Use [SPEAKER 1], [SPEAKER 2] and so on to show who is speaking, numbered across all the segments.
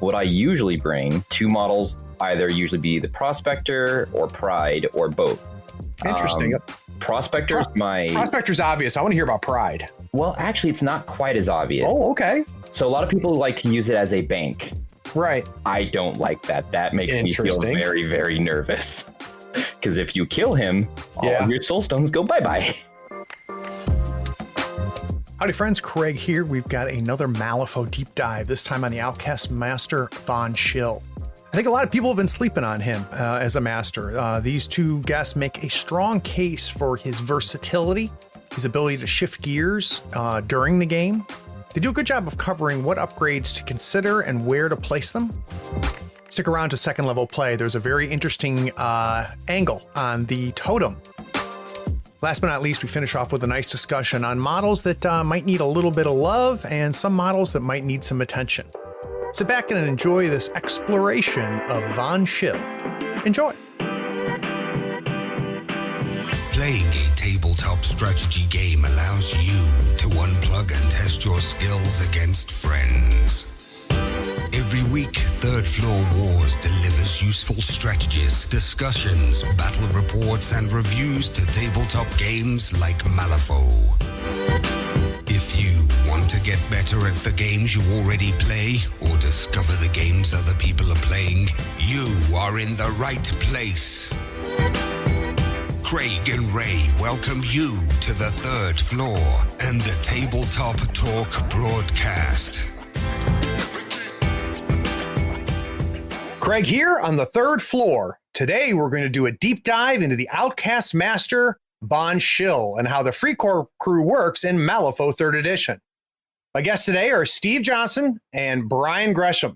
[SPEAKER 1] what I usually bring, 2 models, either usually be the Prospector or Pride or both.
[SPEAKER 2] Interesting.
[SPEAKER 1] Prospector's
[SPEAKER 2] Prospector's obvious. I want to hear about Pride.
[SPEAKER 1] Well, actually, it's not quite as obvious.
[SPEAKER 2] Oh, okay.
[SPEAKER 1] So a lot of people like to use it as a bank.
[SPEAKER 2] Right.
[SPEAKER 1] I don't like that. That makes me feel very, very nervous. Because if you kill him, all of your soul stones go bye-bye.
[SPEAKER 2] Howdy, friends. Craig here. We've got another Malifaux deep dive, this time on the Outcast master, Von Schill. I think a lot of people have been sleeping on him as a master. These two guests make a strong case for his versatility, his ability to shift gears during the game. They do a good job of covering what upgrades to consider and where to place them. Stick around to second level play. There's a very interesting angle on the totem. Last but not least, we finish off with a nice discussion on models that might need a little bit of love and some models that might need some attention. Sit back and enjoy this exploration of Von Schill. Enjoy.
[SPEAKER 3] Playing a tabletop strategy game allows you to unplug and test your skills against friends. Every week, Third Floor Wars delivers useful strategies, discussions, battle reports, and reviews to tabletop games like Malifaux. If you want to get better at the games you already play, or discover the games other people are playing, you are in the right place. Craig and Ray welcome you to the Third Floor and the Tabletop Talk broadcast.
[SPEAKER 2] Craig here on the Third Floor. Today we're going to do a deep dive into the Outcast master, Von Schill, and how the Freikorps crew works in Malifaux 3rd Edition. My guests today are Steve Johnston and Brian Gresham.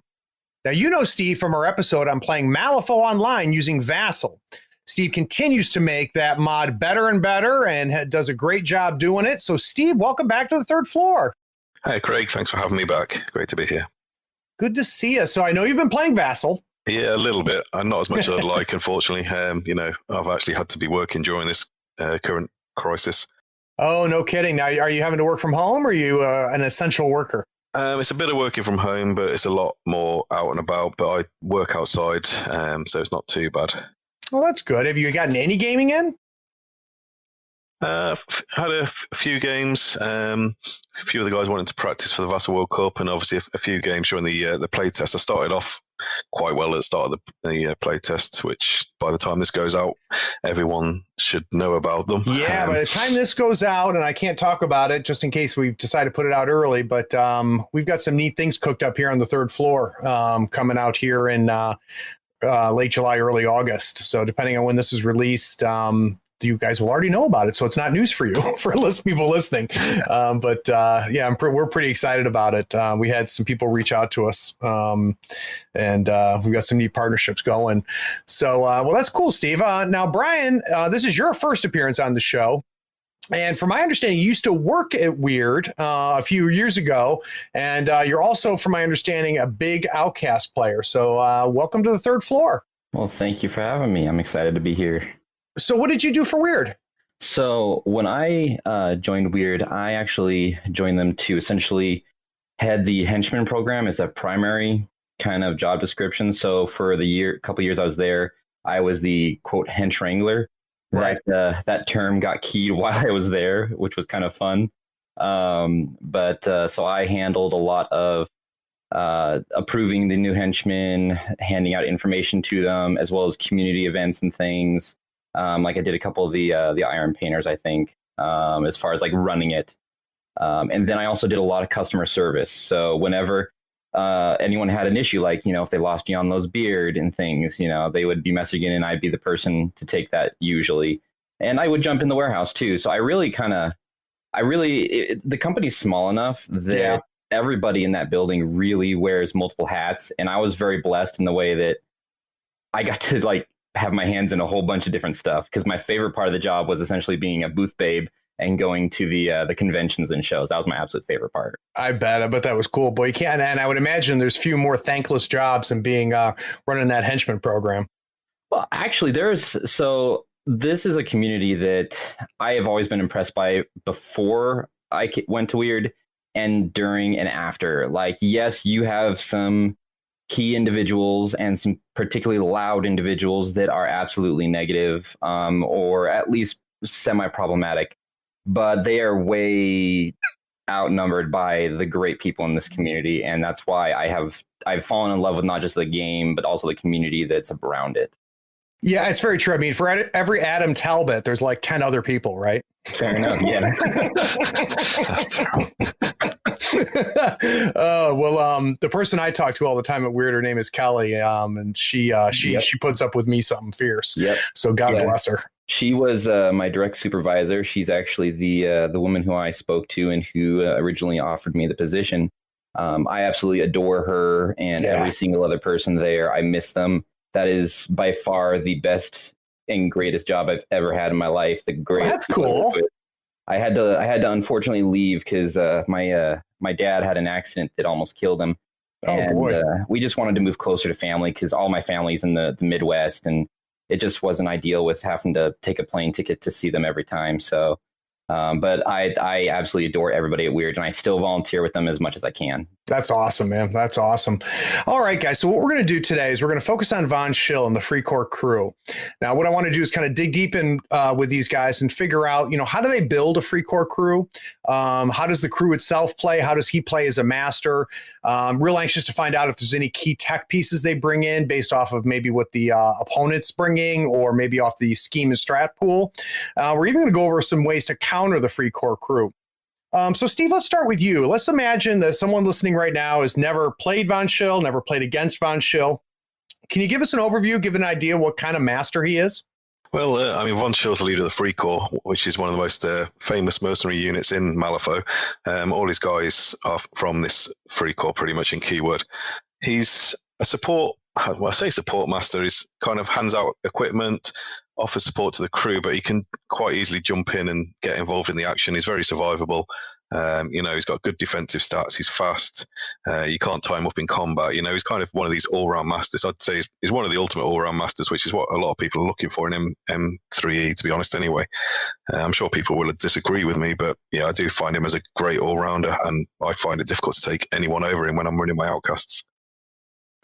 [SPEAKER 2] Now, you know Steve from our episode on playing Malifaux online using Vassal. Steve continues to make that mod better and better and does a great job doing it. So, Steve, welcome back to the Third Floor.
[SPEAKER 4] Hi, Craig. Thanks for having me back. Great to be here.
[SPEAKER 2] Good to see you. So, I know you've been playing Vassal.
[SPEAKER 4] Yeah, a little bit. Not as much as I'd like, unfortunately. I've actually had to be working during this current crisis.
[SPEAKER 2] Oh, no kidding. Now, are you having to work from home, or are you an essential worker?
[SPEAKER 4] It's a bit of working from home, but it's a lot more out and about. But I work outside, so it's not too bad.
[SPEAKER 2] Well, that's good. Have you gotten any gaming in?
[SPEAKER 4] Had a few games. A few of the guys wanted to practice for the Vassal World Cup, and obviously a few games during the play test. I started off quite well at the start of the play test, which by the time this goes out, everyone should know about them.
[SPEAKER 2] Yeah, by the time this goes out, and I can't talk about it just in case we decide to put it out early, but we've got some neat things cooked up here on the Third Floor coming out here in late July, early August. So depending on when this is released, you guys will already know about it. So it's not news for you, for people listening. We're pretty excited about it. We had some people reach out to us and we've got some neat partnerships going. So, well, that's cool, Steve. Now, Brian, this is your first appearance on the show. And from my understanding, you used to work at Weird a few years ago. And you're also, from my understanding, a big Outcast player. So welcome to the Third Floor.
[SPEAKER 1] Well, thank you for having me. I'm excited to be here.
[SPEAKER 2] So what did you do for Weird?
[SPEAKER 1] So when I joined Weird, I actually joined them to essentially head the henchman program as a primary kind of job description. So for the couple years I was there, I was the quote hench wrangler. Right. That term got keyed while I was there, which was kind of fun. So I handled a lot of approving the new henchmen, handing out information to them, as well as community events and things. Like I did a couple of the Iron Painters, I think, as far as like running it. And then I also did a lot of customer service. So whenever anyone had an issue, like, if they lost Yonlo's beard and things, they would be messaging and I'd be the person to take that usually. And I would jump in the warehouse too. So the company's small enough that everybody in that building really wears multiple hats. And I was very blessed in the way that I got to like have my hands in a whole bunch of different stuff, because my favorite part of the job was essentially being a booth babe and going to the conventions and shows. That was my absolute favorite part. I bet that was cool. Boy, you can't, and I would imagine there's few more thankless jobs than being running that henchman program. Well, actually, this is a community that I have always been impressed by before I went to Weird, and during and after. Like, yes, you have some key individuals and some particularly loud individuals that are absolutely negative, or at least semi-problematic. But they are way outnumbered by the great people in this community, and that's why I've fallen in love with not just the game, but also the community that's around it.
[SPEAKER 2] Yeah, it's very true. I mean, for every Adam Talbot, there's like 10 other people, right?
[SPEAKER 1] Fair enough. Yeah.
[SPEAKER 4] That's terrible.
[SPEAKER 2] The person I talk to all the time at Weird, her name is Kelly, and she puts up with me something fierce.
[SPEAKER 1] Yep.
[SPEAKER 2] So God bless her.
[SPEAKER 1] She was my direct supervisor. She's actually the woman who I spoke to and who originally offered me the position. I absolutely adore her and every single other person there. I miss them. That is by far the best and greatest job I've ever had in my life. The greatest.
[SPEAKER 2] That's cool.
[SPEAKER 1] I had to unfortunately leave because my dad had an accident that almost killed him.
[SPEAKER 2] Boy.
[SPEAKER 1] We just wanted to move closer to family because all my family's in the Midwest, and it just wasn't ideal with having to take a plane ticket to see them every time. So, but I absolutely adore everybody at Weird, and I still volunteer with them as much as I can.
[SPEAKER 2] That's awesome, man. That's awesome. All right, guys. So what we're going to do today is we're going to focus on Von Schill and the Freikorps crew. Now, what I want to do is kind of dig deep in with these guys and figure out, how do they build a Freikorps crew? How does the crew itself play? How does he play as a master? Real anxious to find out if there's any key tech pieces they bring in based off of maybe what the opponent's bringing or maybe off the scheme and strat pool. We're even going to go over some ways to counter the Freikorps crew. So, Steve, let's start with you. Let's imagine that someone listening right now has never played Von Schill, never played against Von Schill. Can you give us an overview, give an idea what kind of master he is?
[SPEAKER 4] Well, Von Schill's the leader of the Freikorps, which is one of the most famous mercenary units in Malifaux. All his guys are from this Freikorps, pretty much in keyword. He's a support. Well, I say support master. He's kind of hands out equipment, offers support to the crew, but he can quite easily jump in and get involved in the action. He's very survivable. He's got good defensive stats. He's fast. You can't tie him up in combat. He's kind of one of these all-round masters. I'd say he's one of the ultimate all-round masters, which is what a lot of people are looking for in M3E, to be honest, anyway. I'm sure people will disagree with me, but yeah, I do find him as a great all-rounder, and I find it difficult to take anyone over him when I'm running my outcasts.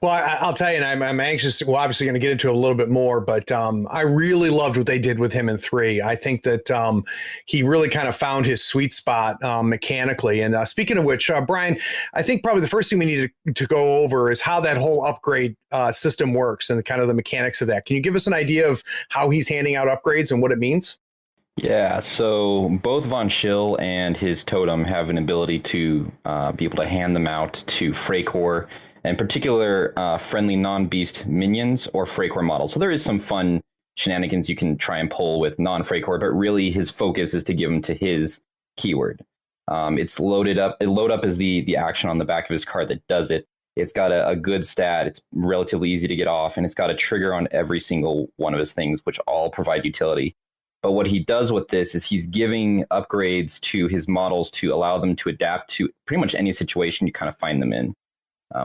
[SPEAKER 2] Well, I'll tell you, and I'm anxious. We're obviously going to get into it a little bit more, but I really loved what they did with him in 3. I think that he really kind of found his sweet spot mechanically. And speaking of which, Brian, I think probably the first thing we need to go over is how that whole upgrade system works and kind of the mechanics of that. Can you give us an idea of how he's handing out upgrades and what it means?
[SPEAKER 1] Yeah, so both Von Schill and his totem have an ability to be able to hand them out to Freikorps, in particular, friendly non-beast minions or Freikorps models. So there is some fun shenanigans you can try and pull with non-Freikorps, but really his focus is to give them to his keyword. It's loaded up. Load up is the action on the back of his card that does it. It's got a good stat. It's relatively easy to get off, and it's got a trigger on every single one of his things, which all provide utility. But what he does with this is he's giving upgrades to his models to allow them to adapt to pretty much any situation you kind of find them in.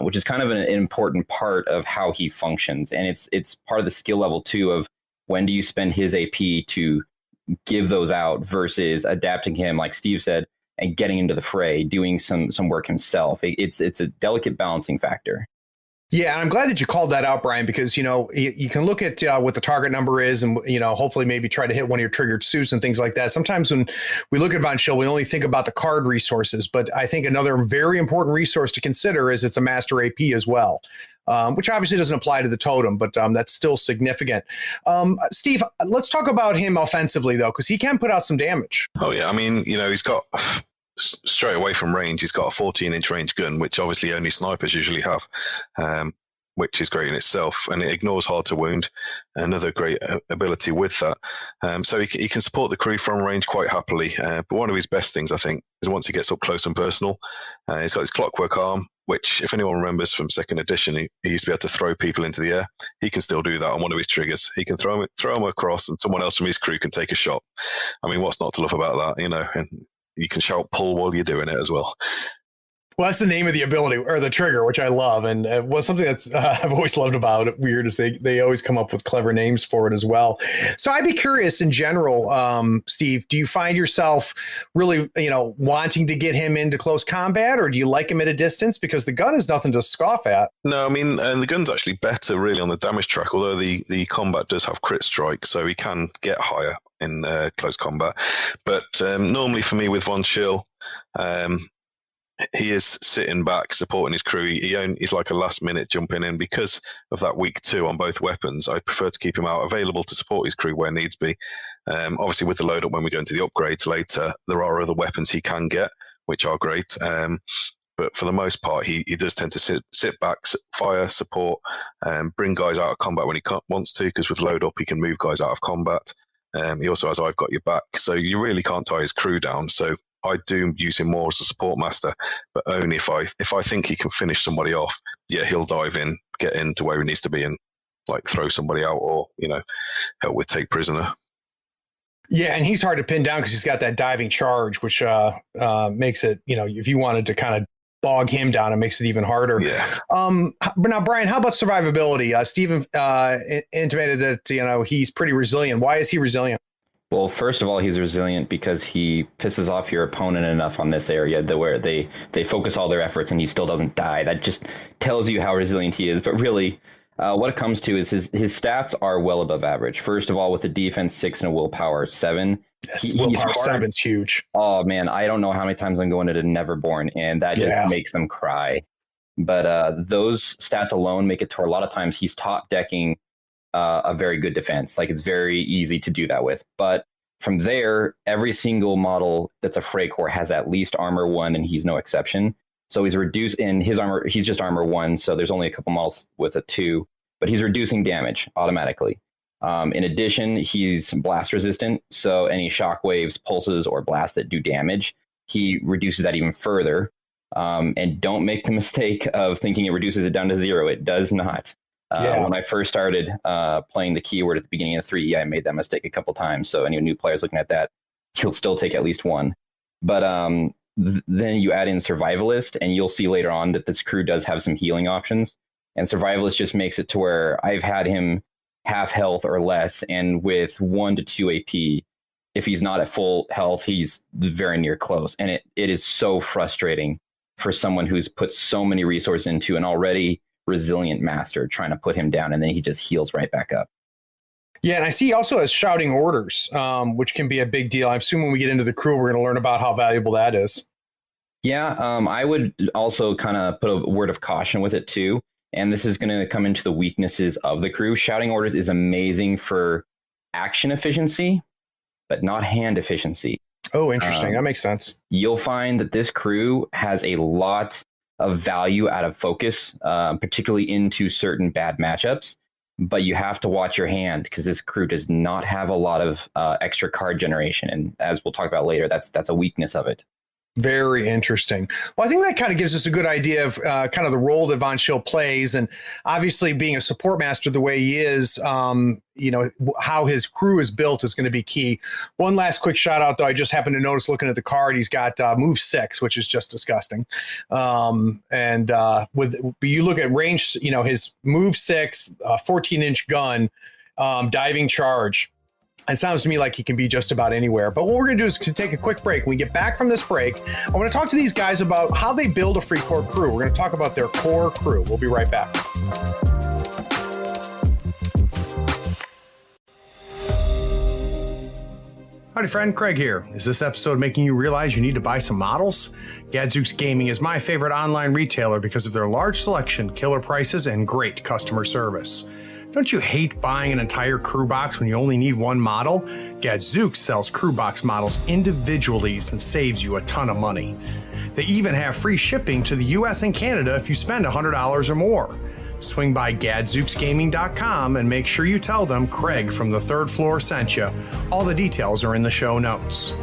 [SPEAKER 1] Which is kind of an important part of how he functions. And it's part of the skill level, too, of when do you spend his AP to give those out versus adapting him, like Steve said, and getting into the fray, doing some work himself. It's a delicate balancing factor.
[SPEAKER 2] Yeah, and I'm glad that you called that out, Brian, because, you can look at what the target number is and, hopefully maybe try to hit one of your triggered suits and things like that. Sometimes when we look at Von Schill, we only think about the card resources, but I think another very important resource to consider is it's a master AP as well, which obviously doesn't apply to the totem, but that's still significant. Steve, let's talk about him offensively, though, because he can put out some damage.
[SPEAKER 4] Oh, yeah. I mean, he's got... straight away from range, he's got a 14-inch range gun, which obviously only snipers usually have, which is great in itself, and it ignores hard to wound. Another great ability with that. So he can support the crew from range quite happily. But one of his best things, I think, is once he gets up close and personal, he's got his clockwork arm, which, if anyone remembers from 2nd edition, he used to be able to throw people into the air. He can still do that on one of his triggers. He can throw them across, and someone else from his crew can take a shot. I mean, what's not to love about that, And you can shout pull while you're doing it as well.
[SPEAKER 2] Well, that's the name of the ability or the trigger, which I love. And was something that's I've always loved about it. Weird is they always come up with clever names for it as well. So I'd be curious in general, Steve, do you find yourself really, wanting to get him into close combat, or do you like him at a distance? Because the gun is nothing to scoff at.
[SPEAKER 4] No, I mean, and the gun's actually better really on the damage track, although the combat does have crit strike, so he can get higher in close combat. But normally for me with Von Schill, he is sitting back supporting his crew. He's like a last minute jumping in because of that weak 2 on both weapons. I prefer to keep him out available to support his crew where needs be. Obviously with the load up when we go into the upgrades later, there are other weapons he can get, which are great. But for the most part, he does tend to sit back, fire, support, bring guys out of combat when he wants to, because with load up, he can move guys out of combat. He also has I've got your back, so you really can't tie his crew down. So I do use him more as a support master, but only if I think he can finish somebody off. Yeah, he'll dive in, get into where he needs to be, and like throw somebody out, or help with take prisoner.
[SPEAKER 2] Yeah, and he's hard to pin down because he's got that diving charge, which makes it, if you wanted to kind of bog him down, it makes it even harder.
[SPEAKER 4] Yeah.
[SPEAKER 2] But now, Brian, how about survivability? Steven intimated that he's pretty resilient. Why is he resilient?
[SPEAKER 1] Well, first of all, he's resilient because he pisses off your opponent enough on this area where they focus all their efforts and he still doesn't die. That just tells you how resilient he is. But really, what it comes to is his stats are well above average. First of all, with a defense 6 and a willpower 7.
[SPEAKER 2] Yes, willpower 7's huge.
[SPEAKER 1] Oh, man, I don't know how many times I'm going into Neverborn, and that just makes them cry. But those stats alone make it to a lot of times he's top decking a very good defense. Like, it's very easy to do that with. But from there, every single model that's a Freikorps has at least armor 1, and he's no exception. So he's reduced in his armor. He's just armor 1. So there's only a couple models with a 2, but he's reducing damage automatically. In addition, he's blast resistant. So any shockwaves, pulses, or blasts that do damage, he reduces that even further. And don't make the mistake of thinking it reduces it down to 0. It does not. When I first started playing the keyword at the beginning of 3E, I made that mistake a couple times. So any new players looking at that, you'll still take at least 1. But then you add in Survivalist, and you'll see later on that this crew does have some healing options. And Survivalist just makes it to where I've had him half health or less, and with 1 to 2 AP, if he's not at full health, he's very near close. And it is so frustrating for someone who's put so many resources into an already resilient master, trying to put him down, and then he just heals right back up.
[SPEAKER 2] Yeah, and I see he also has shouting orders, which can be a big deal. I assume when we get into the crew, we're going to learn about how valuable that is.
[SPEAKER 1] Yeah, I would also kind of put a word of caution with it too. And this is going to come into the weaknesses of the crew. Shouting orders is amazing for action efficiency, but not hand efficiency.
[SPEAKER 2] Oh, interesting. That makes sense.
[SPEAKER 1] You'll find that this crew has a lot of value out of focus, particularly into certain bad matchups. But you have to watch your hand because this crew does not have a lot of extra card generation. And as we'll talk about later, that's a weakness of it.
[SPEAKER 2] Very interesting. Well, I think that kind of gives us a good idea of kind of the role that Von Schill plays. And obviously being a support master the way he is, how his crew is built is going to be key. One last quick shout out, though. I just happened to notice looking at the card, he's got move 6, which is just disgusting. But you look at range, his move 6, 14-inch gun, diving charge. It sounds to me like he can be just about anywhere. But what we're going to do is to take a quick break. When we get back from this break, I want to talk to these guys about how they build a Freikorps crew. We're going to talk about their core crew. We'll be right back. Howdy, friend. Craig here. Is this episode making you realize you need to buy some models? Gadzooks Gaming is my favorite online retailer because of their large selection, killer prices, and great customer service. Don't you hate buying an entire crew box when you only need one model? Gadzooks sells crew box models individually and saves you a ton of money. They even have free shipping to the US and Canada if you spend $100 or more. Swing by gadzooksgaming.com and make sure you tell them Craig from the third floor sent you. All the details are in the show notes.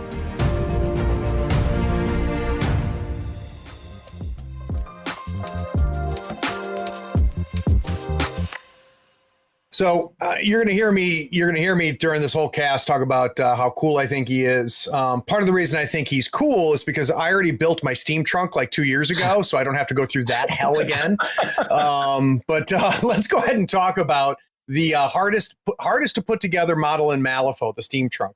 [SPEAKER 2] So you're going to hear me. You're going to hear me during this whole cast talk about how cool I think he is. Part of the reason I think he's cool is because I already built my Steam trunk like 2 years ago, so I don't have to go through that hell again. But let's go ahead and talk about the hardest to put together model in Malifaux, the Steam trunk.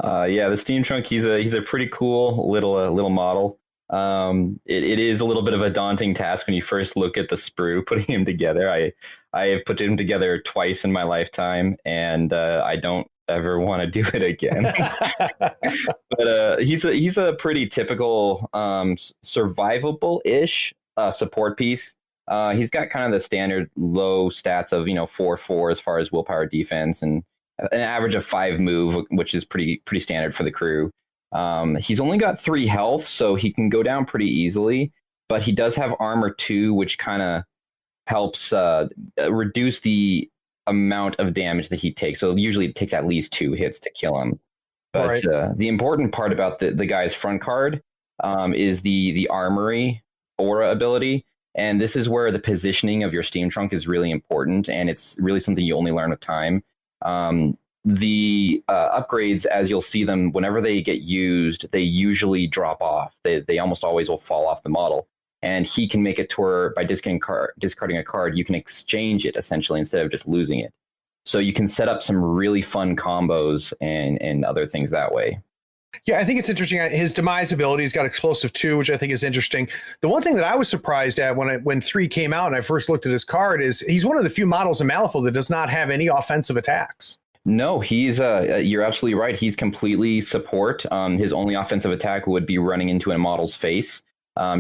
[SPEAKER 1] Yeah, the Steam trunk. He's a pretty cool little model. It is a little bit of a daunting task when you first look at the sprue putting him together. I have put him together twice in my lifetime, and I don't ever want to do it again. But he's a pretty typical survivable-ish support piece. He's got kind of the standard low stats of 4/4 as far as willpower, defense, and an average of 5 move, which is pretty standard for the crew. He's only got 3 health, so he can go down pretty easily, but he does have armor 2, which kind of helps reduce the amount of damage that he takes. So usually it takes at least 2 hits to kill him. But right. The important part about the guy's front card is the armory aura ability. And this is where the positioning of your Steam trunk is really important, and it's really something you only learn with time. The upgrades, as you'll see them, whenever they get used, they usually drop off. They almost always will fall off the model. And he can make it to where by discarding a card, you can exchange it essentially instead of just losing it. So you can set up some really fun combos and other things that way.
[SPEAKER 2] Yeah, I think it's interesting. His demise ability, he's got explosive 2, which I think is interesting. The one thing that I was surprised at when 3 came out and I first looked at his card is he's one of the few models in Malifaux that does not have any offensive attacks.
[SPEAKER 1] No, he's you're absolutely right. He's completely support. His only offensive attack would be running into a model's face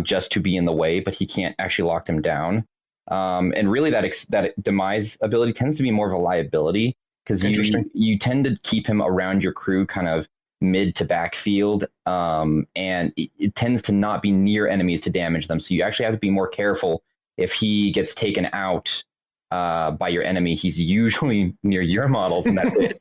[SPEAKER 1] just to be in the way, but he can't actually lock them down. And really that demise ability tends to be more of a liability because you tend to keep him around your crew kind of mid to backfield, and it tends to not be near enemies to damage them. So you actually have to be more careful. If he gets taken out by your enemy, he's usually near your models, and that's it.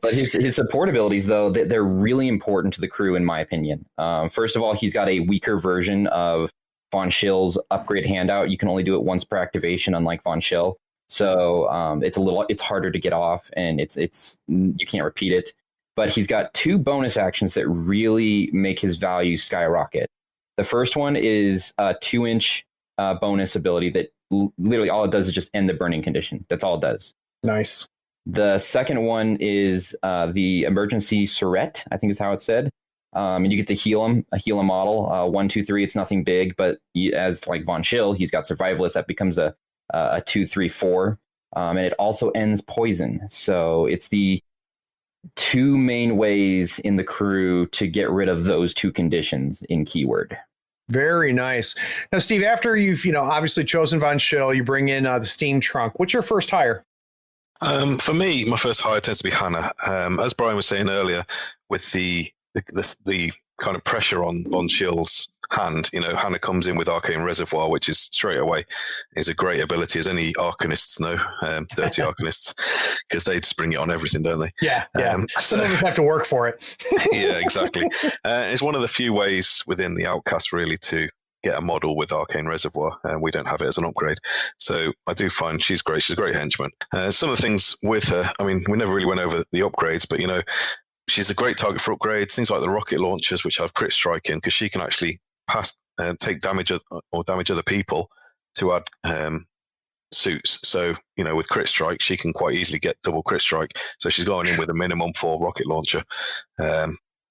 [SPEAKER 1] But his support abilities, though, they're really important to the crew, in my opinion. First of all, he's got a weaker version of Von Schill's upgrade handout. You can only do it once per activation, unlike Von Schill. So it's harder to get off, and you can't repeat it. But he's got 2 bonus actions that really make his value skyrocket. The first one is a 2-inch bonus ability that literally all it does is just end the burning condition. That's all it does.
[SPEAKER 2] Nice. The
[SPEAKER 1] second one is the emergency surret, I think is how it's said. And you get to heal a model. 1, 2, 3, it's nothing big, but as like Von Schill, he's got survivalist that becomes a 2, 3, 4. And it also ends poison. So it's the 2 main ways in the crew to get rid of those 2 conditions in keyword.
[SPEAKER 2] Very nice. Now, Steve, after you've obviously chosen Von Schill, you bring in the Steam trunk. What's your first hire?
[SPEAKER 4] For me, my first hire tends to be Hannah. As Brian was saying earlier, with the kind of pressure on Von Schill's hand, Hannah comes in with Arcane Reservoir, which is straight away is a great ability, as any Arcanists know, dirty Arcanists, because they just bring it on everything, don't they?
[SPEAKER 2] Yeah. Some of us have to work for it.
[SPEAKER 4] Yeah, exactly. It's one of the few ways within the Outcast really to get a model with Arcane Reservoir, and we don't have it as an upgrade. So I do find she's great. She's a great henchman. Some of the things with her, I mean, we never really went over the upgrades, but she's a great target for upgrades, things like the rocket launchers, which have crit strike in, because she can actually take damage or damage other people to add suits. So, with crit strike, she can quite easily get double crit strike. So she's going in with a minimum 4 rocket launcher,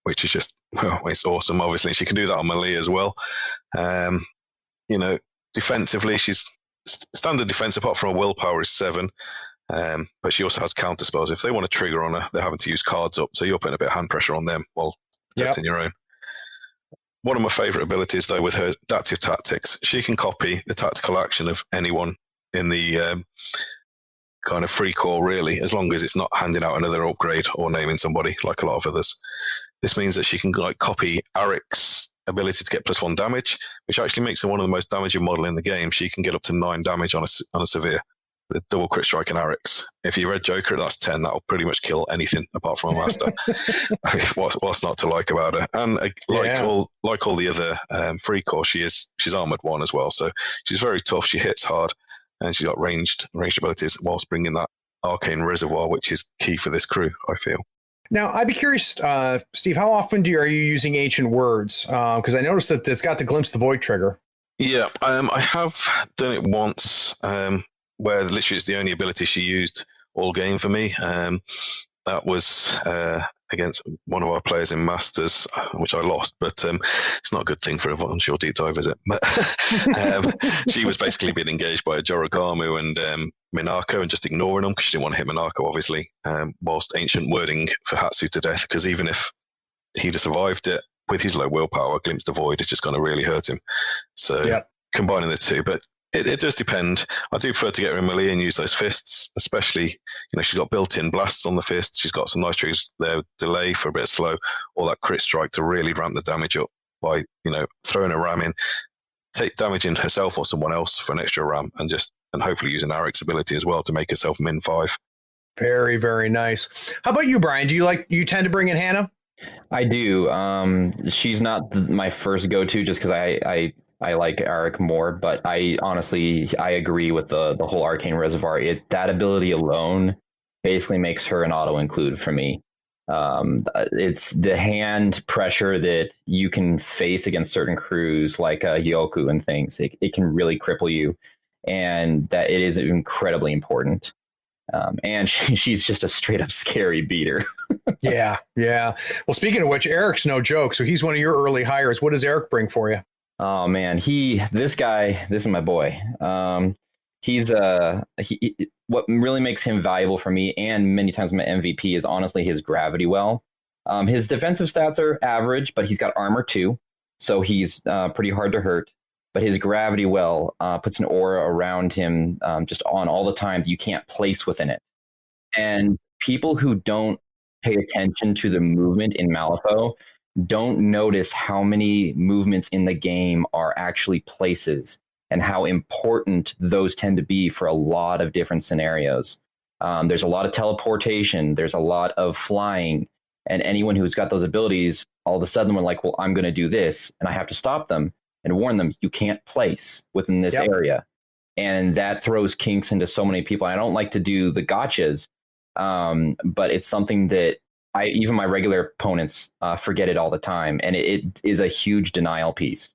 [SPEAKER 4] which is just, it's awesome. Obviously, she can do that on melee as well. Defensively, she's standard defense apart from her willpower is 7. But she also has counter spells. If they want to trigger on her, they're having to use cards up. So you're putting a bit of hand pressure on them while protecting your own. One of my favorite abilities, though, with her adaptive tactics, she can copy the tactical action of anyone in the kind of Freikorps, really, as long as it's not handing out another upgrade or naming somebody like a lot of others. This means that she can copy Aric's ability to get +1 damage, which actually makes her one of the most damaging model in the game. She can get up to 9 damage on a severe. The double crit strike and Aric's. If you read Joker, that's 10. That'll pretty much kill anything apart from a master. What's not to like about her? And all the other Freikorps, she's armored 1 as well. So she's very tough. She hits hard. and she's got ranged abilities whilst bringing that arcane reservoir, which is key for this crew, I feel.
[SPEAKER 2] Now, I'd be curious, Steve, how often are you using Ancient Words? Because I noticed that it's got the Glimpse the Void trigger.
[SPEAKER 4] Yeah, I have done it once, where literally it's the only ability she used all game for me. That was against one of our players in Masters, which I lost, but it's not a good thing for a one-shot deep dive, is it? But she was basically being engaged by a Jorogamu and Minako and just ignoring them because she didn't want to hit Minako, obviously, whilst Ancient Wording for Hatsu to death, because even if he'd have survived it with his low willpower, Glimpse the Void is just going to really hurt him. So combining the two, but it does depend. I do prefer to get her in melee and use those fists, especially, she's got built-in blasts on the fist. She's got some nice triggers there, delay for a bit of slow, or that crit strike to really ramp the damage up by, throwing a ram in, take damage in herself or someone else for an extra ram, and hopefully using Arik's ability as well to make herself min 5.
[SPEAKER 2] Very, very nice. How about you, Brian? Do you tend to bring in Hannah?
[SPEAKER 1] I do. She's not my first go-to just because I like Arik more, but I agree with the whole Arcane Reservoir. That ability alone basically makes her an auto-include for me. It's the hand pressure that you can face against certain crews like Yoku and things. It can really cripple you, and that it is incredibly important. And she's just a straight up scary beater.
[SPEAKER 2] Yeah. Well, speaking of which, Eric's no joke. So he's one of your early hires. What does Eric bring for you?
[SPEAKER 1] Oh man, this is my boy. He's what really makes him valuable for me and many times my MVP is honestly his gravity well. His defensive stats are average, but he's got armor too, so he's pretty hard to hurt. But his gravity well puts an aura around him just on all the time that you can't place within it. And people who don't pay attention to the movement in Malifaux don't notice how many movements in the game are actually places and how important those tend to be for a lot of different scenarios. There's a lot of teleportation. There's a lot of flying. And anyone who's got those abilities, all of a sudden we're like, well, I'm going to do this. And I have to stop them and warn them, you can't place within this area. And that throws kinks into so many people. I don't like to do the gotchas, but it's something that even my regular opponents forget it all the time. And it is a huge denial piece.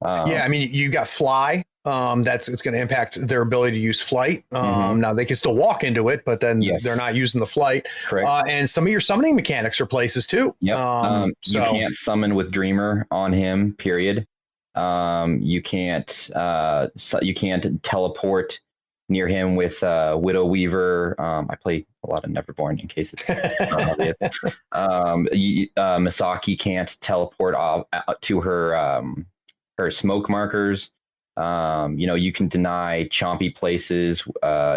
[SPEAKER 2] You got fly. It's going to impact their ability to use flight. Now they can still walk into it, but then they're not using the flight.
[SPEAKER 1] Correct.
[SPEAKER 2] And some of your summoning mechanics are places too.
[SPEAKER 1] Yep. You can't summon with Dreamer on him, period. You can't teleport near him with Widow Weaver. I play a lot of Neverborn in case it's obvious. Misaki can't teleport to her smoke markers. You can deny chompy places.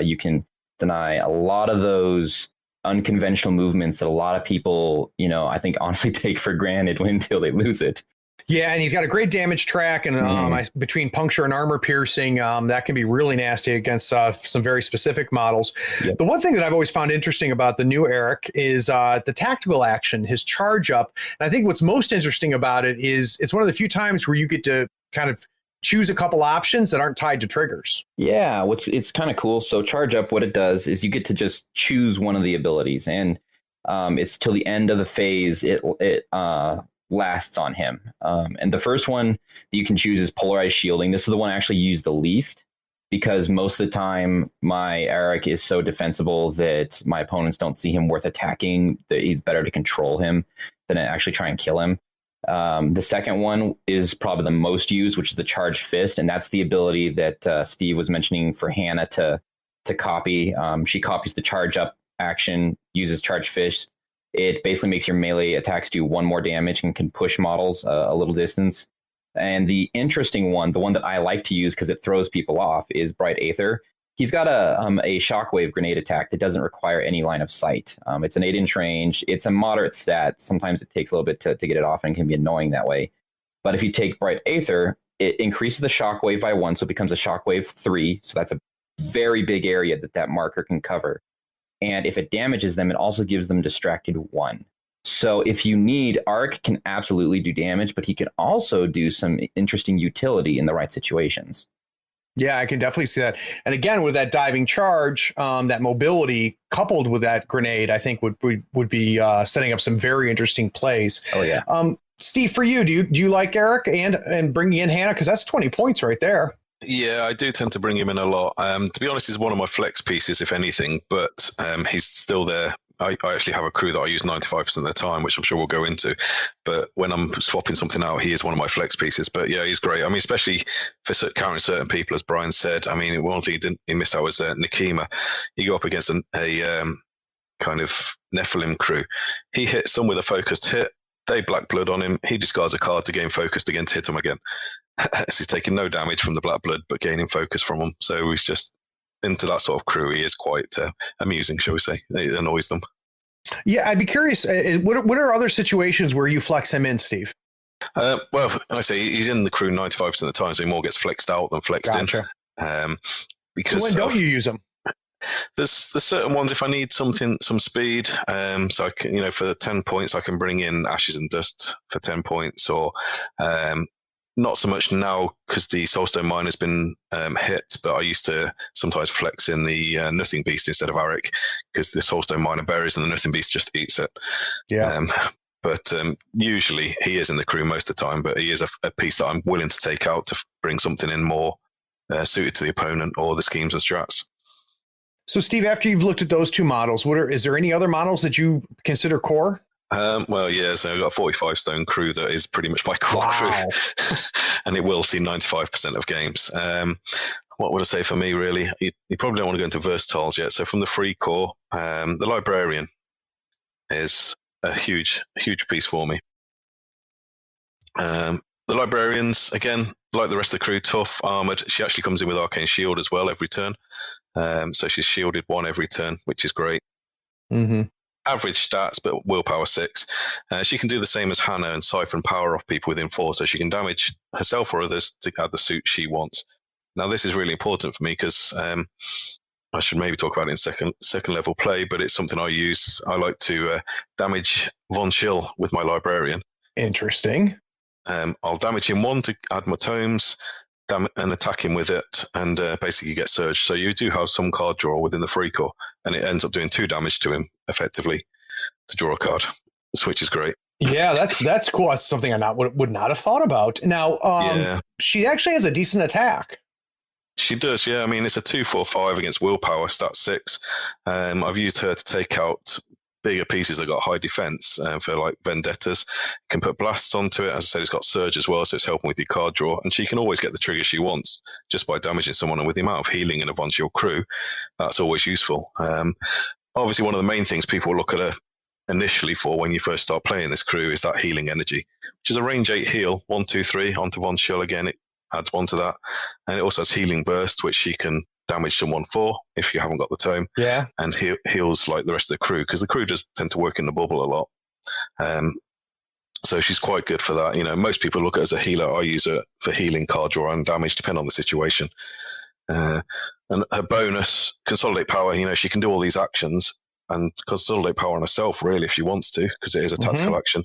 [SPEAKER 1] You can deny a lot of those unconventional movements that a lot of people, I think honestly take for granted until they lose it.
[SPEAKER 2] Yeah, and he's got a great damage track, and between puncture and armor piercing, that can be really nasty against some very specific models. Yep. The one thing that I've always found interesting about the new Eric is the tactical action, his charge up. And I think what's most interesting about it is it's one of the few times where you get to kind of choose a couple options that aren't tied to triggers.
[SPEAKER 1] Yeah, it's kind of cool. So charge up, what it does is you get to just choose one of the abilities, and it's till the end of the phase. It lasts on him. And the first one that you can choose is Polarized Shielding. This is the one I actually use the least because most of the time my Eric is so defensible that my opponents don't see him worth attacking, that he's better to control him than to actually try and kill him. The second one is probably the most used, which is the Charged Fist. And that's the ability that Steve was mentioning for Hannah to copy. She copies the charge up action, uses Charged Fist. It basically makes your melee attacks do one more damage and can push models a little distance. And the interesting one, the one that I like to use because it throws people off, is Bright Aether. He's got a shockwave grenade attack that doesn't require any line of sight. It's an 8-inch range. It's a moderate stat. Sometimes it takes a little bit to get it off and can be annoying that way. But if you take Bright Aether, it increases the shockwave by 1, so it becomes a shockwave 3. So that's a very big area that marker can cover. And if it damages them, it also gives them distracted 1. So if you need, Arc can absolutely do damage, but he can also do some interesting utility in the right situations.
[SPEAKER 2] Yeah, I can definitely see that. And again, with that diving charge, that mobility coupled with that grenade, I think would be setting up some very interesting plays.
[SPEAKER 1] Oh yeah.
[SPEAKER 2] Steve, for you, do you like Eric and bringing in Hannah? Because that's 20 points right there.
[SPEAKER 4] Yeah, I do tend to bring him in a lot. To be honest, he's one of my flex pieces, if anything, but he's still there. I actually have a crew that I use 95% of the time, which I'm sure we'll go into. But when I'm swapping something out, he is one of my flex pieces. But yeah, he's great. I mean, especially for countering certain people, as Brian said. I mean, one thing he missed out was Nikema. You go up against a kind of Nephilim crew. He hits them with a focused hit. They black blood on him. He discards a card to gain focused again to hit him again. So he's taking no damage from the black blood, but gaining focus from them. So he's just into that sort of crew. He is quite amusing, shall we say. It annoys them.
[SPEAKER 2] Yeah, I'd be curious. What are other situations where you flex him in, Steve?
[SPEAKER 4] Well, I say he's in the crew 95% of the time, so he more gets flexed out than flexed in. Because
[SPEAKER 2] so when don't you use him?
[SPEAKER 4] There's certain ones if I need some speed. So I can, for the 10 points, I can bring in Ashes and Dust for 10 points, or not so much now because the Soulstone Mine has been hit, but I used to sometimes flex in the Nothing Beast instead of Arik because the Soulstone Miner buries and the Nothing Beast just eats it.
[SPEAKER 2] Yeah.
[SPEAKER 4] But usually he is in the crew most of the time, but he is a piece that I'm willing to take out to bring something in more suited to the opponent or the schemes and strats.
[SPEAKER 2] So, Steve, after you've looked at those two models, is there any other models that you consider core?
[SPEAKER 4] Well, yeah, so I've got a 45 stone crew that is pretty much my core crew, and it will see 95% of games. What would I say for me, really? You probably don't want to go into versatiles yet. So from the Freikorps, the Librarian is a huge piece for me. The Librarians, again, like the rest of the crew, tough, armoured. She actually comes in with Arcane Shield as well every turn. So she's shielded 1 every turn, which is great.
[SPEAKER 2] Mm-hmm.
[SPEAKER 4] Average stats, but willpower 6. She can do the same as Hannah and siphon power off people within 4, so she can damage herself or others to add the suit she wants. Now, this is really important for me because I should maybe talk about it in second level play, but it's something I use. I like to damage Von Schill with my Librarian.
[SPEAKER 2] Interesting.
[SPEAKER 4] I'll damage him 1 to add my tomes, and attack him with it, and basically get surge. So you do have some card draw within the Freikorps, and it ends up doing 2 damage to him effectively to draw a card, which is great.
[SPEAKER 2] Yeah, that's cool. That's something I would not have thought about. Now, she actually has a decent attack.
[SPEAKER 4] She does, yeah. I mean, it's a 2/4/5 against willpower, stat 6. I've used her to take out bigger pieces that got high defense for like vendettas. Can put blasts onto it. As I said, it's got surge as well, so it's helping with your card draw, and she can always get the trigger she wants just by damaging someone. And with the amount of healing in a bunch of your crew, that's always useful. Obviously, one of the main things people look at her initially for when you first start playing this crew is that healing energy, which is a range 8 heal, 1, 2, 3 onto Von Schill again. It adds 1 to that, and it also has healing burst, which she can damage someone for if you haven't got the tome.
[SPEAKER 2] Yeah,
[SPEAKER 4] and heals like the rest of the crew, because the crew does tend to work in the bubble a lot. So she's quite good for that. Most people look at her as a healer. I use her for healing, card draw, and damage, depending on the situation. And her bonus, consolidate power. She can do all these actions and consolidate power on herself, really, if she wants to, because it is a tactical action,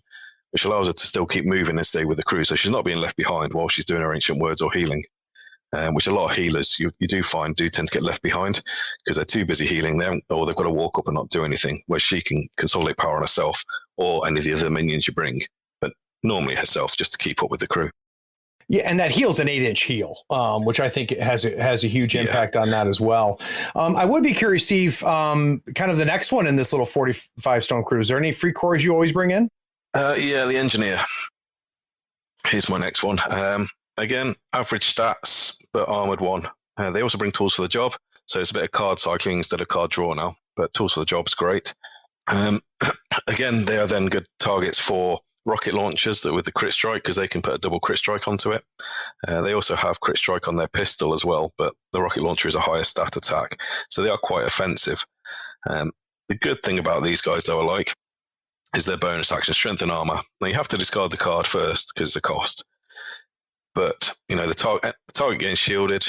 [SPEAKER 4] which allows her to still keep moving and stay with the crew. So she's not being left behind while she's doing her ancient words or healing. Which a lot of healers you do find do tend to get left behind because they're too busy healing them, or they've got to walk up and not do anything, where she can consolidate power on herself or any of the other minions you bring, but normally herself, just to keep up with the crew.
[SPEAKER 2] Yeah, and that heal's an 8-inch heal, which I think has a huge impact on that as well. I would be curious, Steve, kind of the next one in this little 45 stone crew. Is there any Freikorps you always bring in?
[SPEAKER 4] Yeah, the Engineer. Here's my next one. Again, average stats, but armored 1. They also bring tools for the job, so it's a bit of card cycling instead of card draw now, but tools for the job is great. Again, they are then good targets for rocket launchers with the crit strike, because they can put a double crit strike onto it. They also have crit strike on their pistol as well, but the rocket launcher is a higher stat attack, so they are quite offensive. The good thing about these guys, though, I like, is their bonus action, strength and armor. Now, you have to discard the card first because it's a cost. But, the target getting shielded.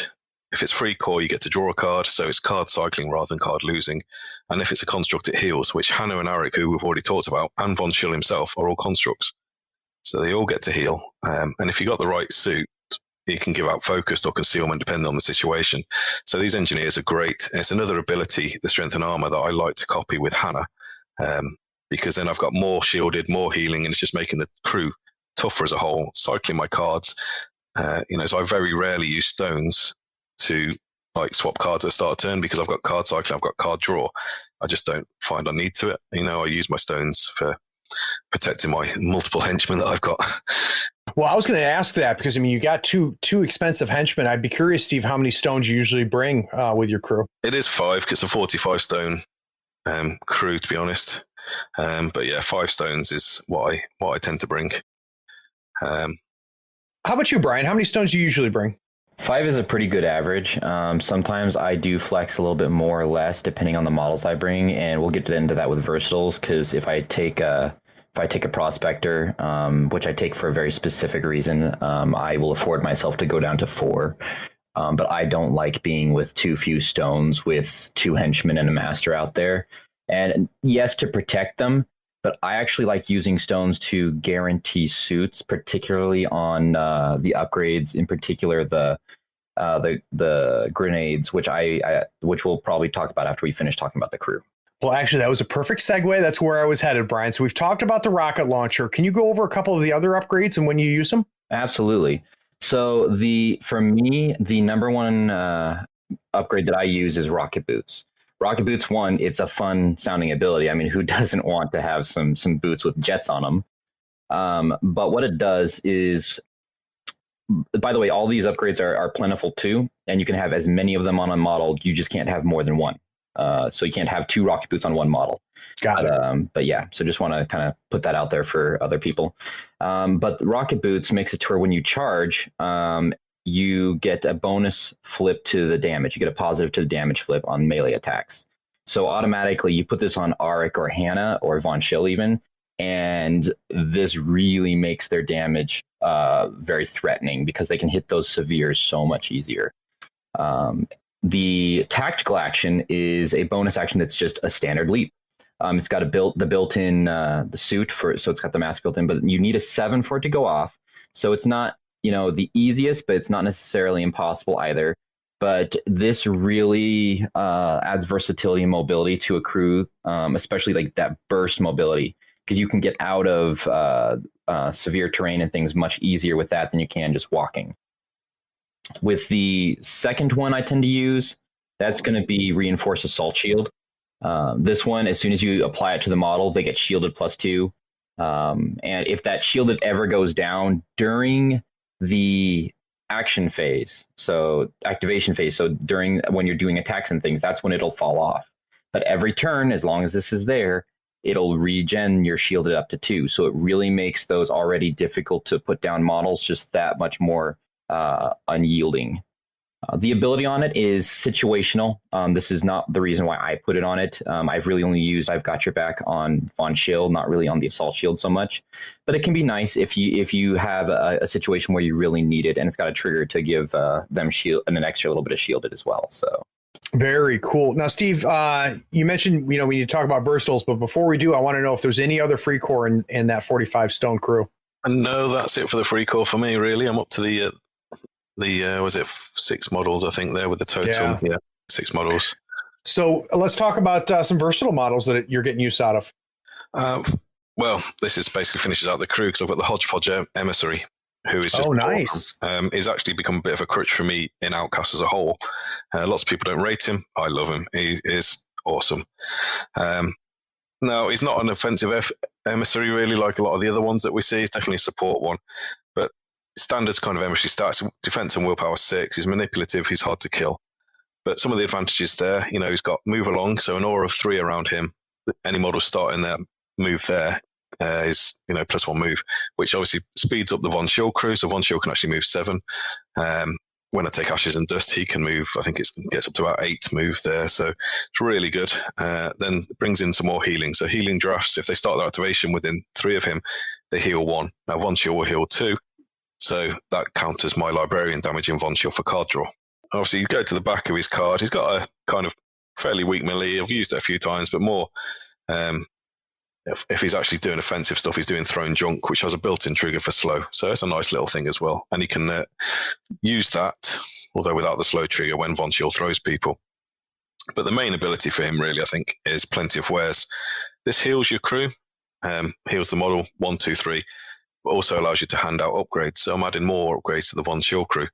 [SPEAKER 4] If it's Freikorps, you get to draw a card, so it's card cycling rather than card losing. And if it's a construct, it heals, which Hannah and Arik, who we've already talked about, and Von Schill himself are all constructs. So they all get to heal. And if you got the right suit, he can give out focused or concealment depending on the situation. So these engineers are great. It's another ability, the strength and armor, that I like to copy with Hannah, because then I've got more shielded, more healing, and it's just making the crew tougher as a whole. Cycling my cards, so I very rarely use stones to like swap cards at the start of turn because I've got card cycling, I've got card draw. I just don't find I need to it. I use my stones for protecting my multiple henchmen that I've got.
[SPEAKER 2] Well, I was going to ask that because, you got two expensive henchmen. I'd be curious, Steve, how many stones you usually bring with your crew.
[SPEAKER 4] It is 5 because it's a 45 stone crew, to be honest. But yeah, 5 stones is what I tend to bring.
[SPEAKER 2] How about you, Brian? How many stones do you usually bring?
[SPEAKER 1] 5 is a pretty good average. Sometimes I do flex a little bit more or less depending on the models I bring, and we'll get into that with versatiles. Because if I take a prospector, which I take for a very specific reason, I will afford myself to go down to 4. But I don't like being with too few stones with 2 henchmen and a master out there. And yes, to protect them, but I actually like using stones to guarantee suits, particularly on the upgrades, in particular the grenades, which which we'll probably talk about after we finish talking about the crew.
[SPEAKER 2] Well, actually, that was a perfect segue. That's where I was headed, Brian. So we've talked about the rocket launcher. Can you go over a couple of the other upgrades and when you use them?
[SPEAKER 1] Absolutely. So for me, the number one upgrade that I use is rocket boots. Rocket boots, one, it's a fun sounding ability. I mean, who doesn't want to have some boots with jets on them? But what it does is, by the way, all these upgrades are plentiful too, and you can have as many of them on a model. You just can't have more than one. So you can't have 2 rocket boots on one model.
[SPEAKER 2] Got it.
[SPEAKER 1] But yeah, so just want to kind of put that out there for other people. But the rocket boots makes it to where when you charge, you get a bonus flip to the damage. You get a positive to the damage flip on melee attacks. So automatically you put this on Auric or Hannah or Von Schill even, and this really makes their damage very threatening because they can hit those severes so much easier. The tactical action is a bonus action that's just a standard leap. It's got the built-in the suit so it's got the mask built in, but you need a 7 for it to go off. So it's not the easiest, but it's not necessarily impossible either. But this really adds versatility and mobility to a crew, especially like that burst mobility, because you can get out of severe terrain and things much easier with that than you can just walking. With the second one I tend to use, that's going to be Reinforced Assault Shield. This one, as soon as you apply it to the model, they get shielded +2. And if that shielded ever goes down during the action phase, so activation phase, so during when you're doing attacks and things, that's when it'll fall off. But every turn, as long as this is there, it'll regen your shielded up to 2. So it really makes those already difficult to put down models just that much more unyielding. The ability on it is situational. This is not the reason why I put it on it. I've really only used I've Got Your Back on Von Schill, not really on the Assault Shield so much. But it can be nice if you have a situation where you really need it, and it's got a trigger to give them shield and an extra little bit of shielded as well. So
[SPEAKER 2] very cool. Now, Steve, you mentioned we need to talk about versatiles, but before we do, I want to know if there's any other Freikorps in that 45 stone crew.
[SPEAKER 4] No, that's it for the Freikorps for me. Really, I'm up to the was it 6 models, I think, there with the total. Yeah, 6 models.
[SPEAKER 2] So let's talk about some versatile models that you're getting use out of.
[SPEAKER 4] Well, this is basically finishes out the crew because I've got the Hodgepodge Emissary, who is just
[SPEAKER 2] nice.
[SPEAKER 4] Awesome. He's actually become a bit of a crutch for me in Outcast as a whole. Lots of people don't rate him. I love him. He is awesome. No, he's not an offensive emissary really like a lot of the other ones that we see. He's definitely a support one. But standards kind of emissary starts defense and willpower 6. He's manipulative. He's hard to kill. But some of the advantages there, he's got move along. So an aura of 3 around him. Any model starting that move there is, +1 move, which obviously speeds up the Von Schill crew. So Von Schill can actually move 7. When I take Ashes and Dust, he can move, I think it gets up to about 8 move there. So it's really good. Then it brings in some more healing. So healing drafts, if they start their activation within 3 of him, they heal 1. Now Von Schill will heal 2. So that counters my librarian damage in Von Schill for card draw. Obviously, you go to the back of his card. He's got a kind of fairly weak melee. I've used it a few times, but more if he's actually doing offensive stuff, he's doing thrown junk, which has a built-in trigger for slow. So it's a nice little thing as well. And he can use that, although without the slow trigger, when Von Schill throws people. But the main ability for him, really, I think, is Plenty of Wares. This heals your crew, heals the model 1, 2, 3, but also allows you to hand out upgrades. So I'm adding more upgrades to the Von Schill crew.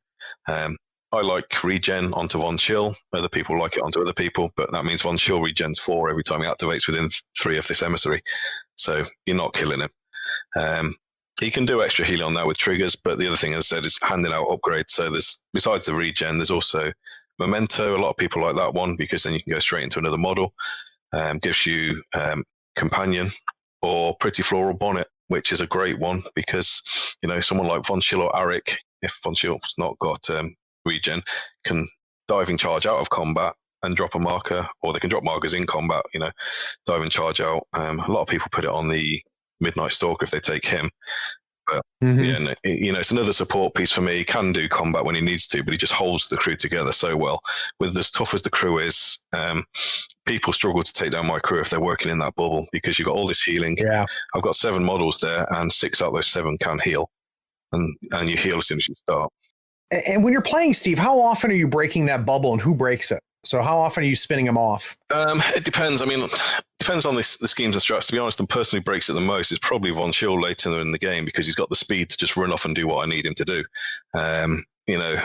[SPEAKER 4] I like regen onto Von Schill. Other people like it onto other people, but that means Von Schill regens 4 every time he activates within 3 of this emissary. So you're not killing him. He can do extra healing on that with triggers, but the other thing, as I said, is handing out upgrades. So there's, besides the regen, there's also Memento. A lot of people like that one because then you can go straight into another model. Gives you Companion or Pretty Floral Bonnet, which is a great one because, you know, someone like Von Schill or Arik, if Von Schill's not got regen, can diving charge out of combat and drop a marker, or they can drop markers in combat, you know, diving charge out. A lot of people put it on the Midnight Stalker if they take him. But yeah, you know, it's another support piece for me. He can do combat when he needs to, but he just holds the crew together so well. With as tough as the crew is, people struggle to take down my crew if they're working in that bubble because you've got all this healing.
[SPEAKER 2] Yeah,
[SPEAKER 4] I've got 7 models there, and 6 out of those 7 can heal, and you heal as soon as you start.
[SPEAKER 2] And when you're playing, Steve, how often are you breaking that bubble, and who breaks it? So how often are you spinning them off?
[SPEAKER 4] It depends. I mean, it depends on the schemes and strats. To be honest, the person who breaks it the most is probably Von Schill later in the game because he's got the speed to just run off and do what I need him to do. You know,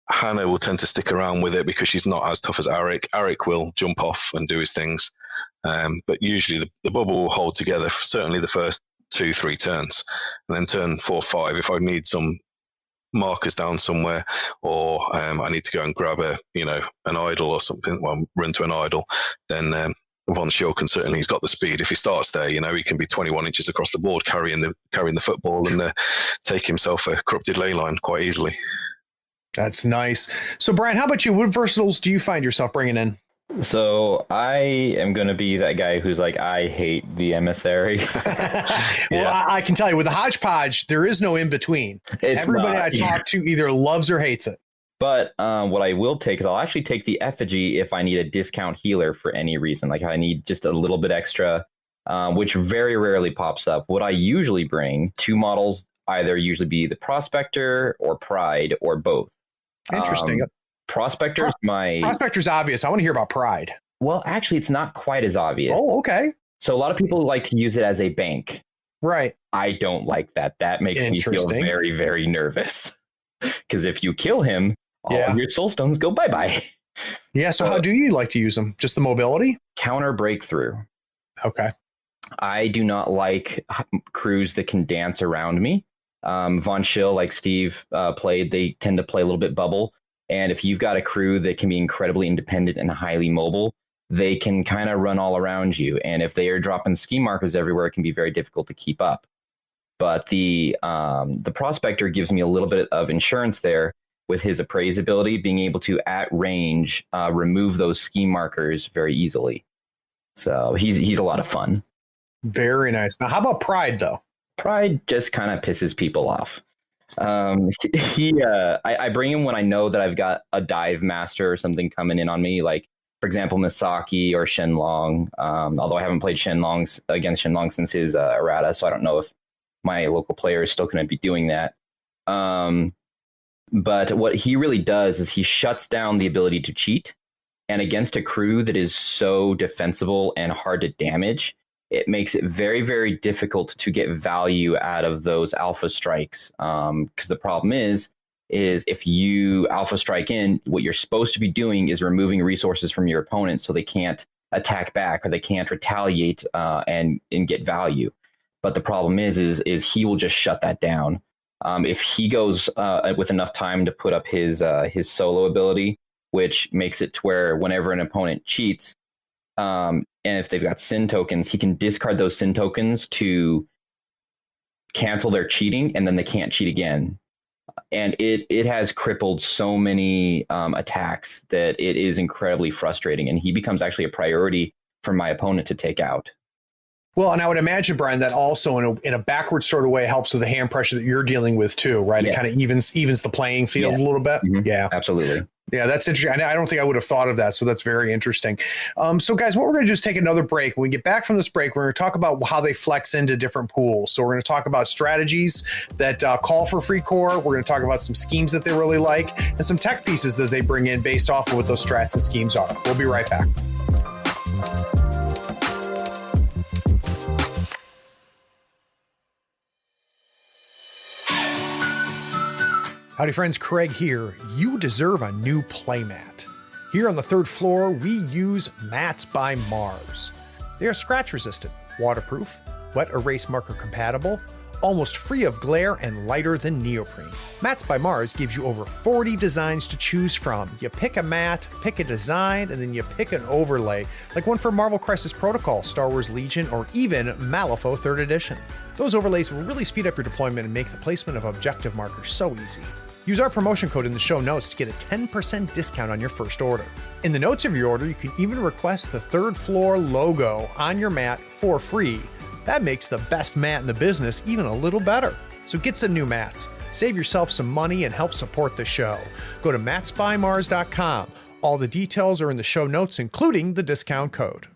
[SPEAKER 4] Hannah will tend to stick around with it because she's not as tough as Arik. Arik will jump off and do his things. But usually the bubble will hold together, certainly the first 2-3 turns. And then turn 4-5, if I need some markers down somewhere, or I need to go and grab an idol or something, well, run to an idol, then Von Schill can certainly, he's got the speed. If he starts there, you know, he can be 21 inches across the board carrying the football and take himself a corrupted ley line quite easily.
[SPEAKER 2] That's nice. So Brian, how about you? What versatiles do you find yourself bringing in?
[SPEAKER 1] So I am going to be that guy who's like, I hate the emissary.
[SPEAKER 2] Well, I can tell you with the hodgepodge, there is no in between. Everybody I talk to either loves or hates it.
[SPEAKER 1] But what I will take is I'll actually take the effigy if I need a discount healer for any reason. Like I need just a little bit extra, which very rarely pops up. What I usually bring, 2 models, either usually be the Prospector or Pride or both.
[SPEAKER 2] Interesting.
[SPEAKER 1] Prospector's
[SPEAKER 2] Prospector's obvious. I want to hear about Pride.
[SPEAKER 1] Well, actually, it's not quite as obvious.
[SPEAKER 2] Oh, okay.
[SPEAKER 1] So a lot of people like to use it as a bank.
[SPEAKER 2] Right.
[SPEAKER 1] I don't like that. That makes me feel very, very nervous. Because if you kill him, all of your soul stones go bye-bye.
[SPEAKER 2] Yeah, so how do you like to use them? Just the mobility?
[SPEAKER 1] Counter breakthrough.
[SPEAKER 2] Okay.
[SPEAKER 1] I do not like crews that can dance around me. Von Schill, like Steve played, they tend to play a little bit bubble. And if you've got a crew that can be incredibly independent and highly mobile, they can kind of run all around you. And if they are dropping ski markers everywhere, it can be very difficult to keep up. But the Prospector gives me a little bit of insurance there with his appraise ability, being able to, at range, remove those ski markers very easily. So he's a lot of fun.
[SPEAKER 2] Very nice. Now, how about Pride, though?
[SPEAKER 1] Pride just kind of pisses people off. I bring him when I know that I've got a dive master or something coming in on me, like for example Misaki or Shenlong. Although I haven't played Shenlong against Shenlong since his errata, so I don't know if my local player is still going to be doing that. But what he really does is he shuts down the ability to cheat, and against a crew that is so defensible and hard to damage, it makes it very, very difficult to get value out of those alpha strikes. Because the problem is if you alpha strike in, what you're supposed to be doing is removing resources from your opponent so they can't attack back or they can't retaliate and get value. But the problem is he will just shut that down. If he goes with enough time to put up his solo ability, which makes it to where whenever an opponent cheats, and if they've got sin tokens, he can discard those sin tokens to cancel their cheating, and then they can't cheat again. And it has crippled so many attacks that it is incredibly frustrating, and he becomes actually a priority for my opponent to take out.
[SPEAKER 2] Well, and I would imagine, Brian, that also in a backward sort of way helps with the hand pressure that you're dealing with too, right? Yeah. It kind of evens the playing field a little bit.
[SPEAKER 1] Mm-hmm. Yeah, absolutely.
[SPEAKER 2] Yeah, that's interesting. I don't think I would have thought of that. So that's very interesting. So guys, what we're going to do is take another break. When we get back from this break, we're going to talk about how they flex into different pools. So we're going to talk about strategies that call for Freikorps. We're going to talk about some schemes that they really like and some tech pieces that they bring in based off of what those strats and schemes are. We'll be right back. Howdy friends, Craig here. You deserve a new playmat. Here on the third floor, we use Mats by Mars. They are scratch resistant, waterproof, wet erase marker compatible, almost free of glare and lighter than neoprene. Mats by Mars gives you over 40 designs to choose from. You pick a mat, pick a design, and then you pick an overlay, like one for Marvel Crisis Protocol, Star Wars Legion, or even Malifaux 3rd Edition. Those overlays will really speed up your deployment and make the placement of objective markers so easy. Use our promotion code in the show notes to get a 10% discount on your first order. In the notes of your order, you can even request the third floor logo on your mat for free. That makes the best mat in the business even a little better. So get some new mats, save yourself some money, and help support the show. Go to matsbymars.com. All the details are in the show notes, including the discount code.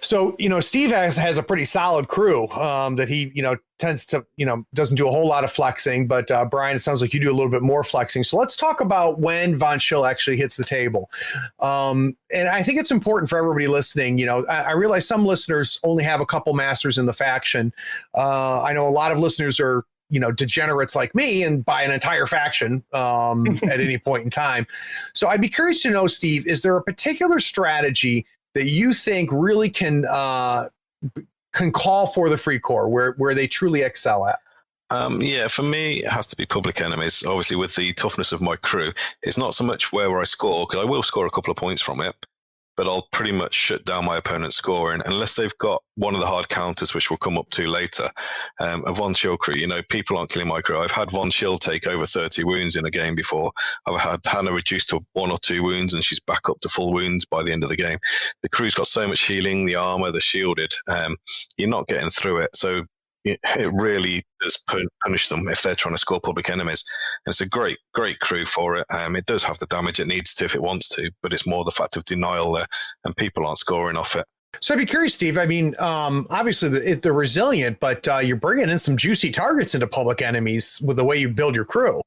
[SPEAKER 2] So, Steve has a pretty solid crew that he, tends to, doesn't do a whole lot of flexing. But Brian, it sounds like you do a little bit more flexing. So let's talk about when Von Schill actually hits the table. And I think it's important for everybody listening. I realize some listeners only have a couple masters in the faction. I know a lot of listeners are, degenerates like me and buy an entire faction at any point in time. So I'd be curious to know, Steve, is there a particular strategy that you think really can call for the Freikorps, where they truly excel at?
[SPEAKER 4] Yeah, for me, it has to be public enemies. Obviously, with the toughness of my crew, it's not so much where I score, because I will score a couple of points from it, but I'll pretty much shut down my opponent's scoring unless they've got one of the hard counters, which we'll come up to later. A Von Schill crew, people aren't killing my crew. I've had Von Schill take over 30 wounds in a game before. I've had Hannah reduced to 1 or 2 wounds, and she's back up to full wounds by the end of the game. The crew's got so much healing, the armor, the shielded. You're not getting through it. So it really does punish them if they're trying to score public enemies. And it's a great crew for it. It does have the damage it needs to if it wants to, but it's more the fact of denial there, and people aren't scoring off it.
[SPEAKER 2] So I'd be curious, Steve. I mean, obviously they're resilient, but you're bringing in some juicy targets into public enemies with the way you build your crew.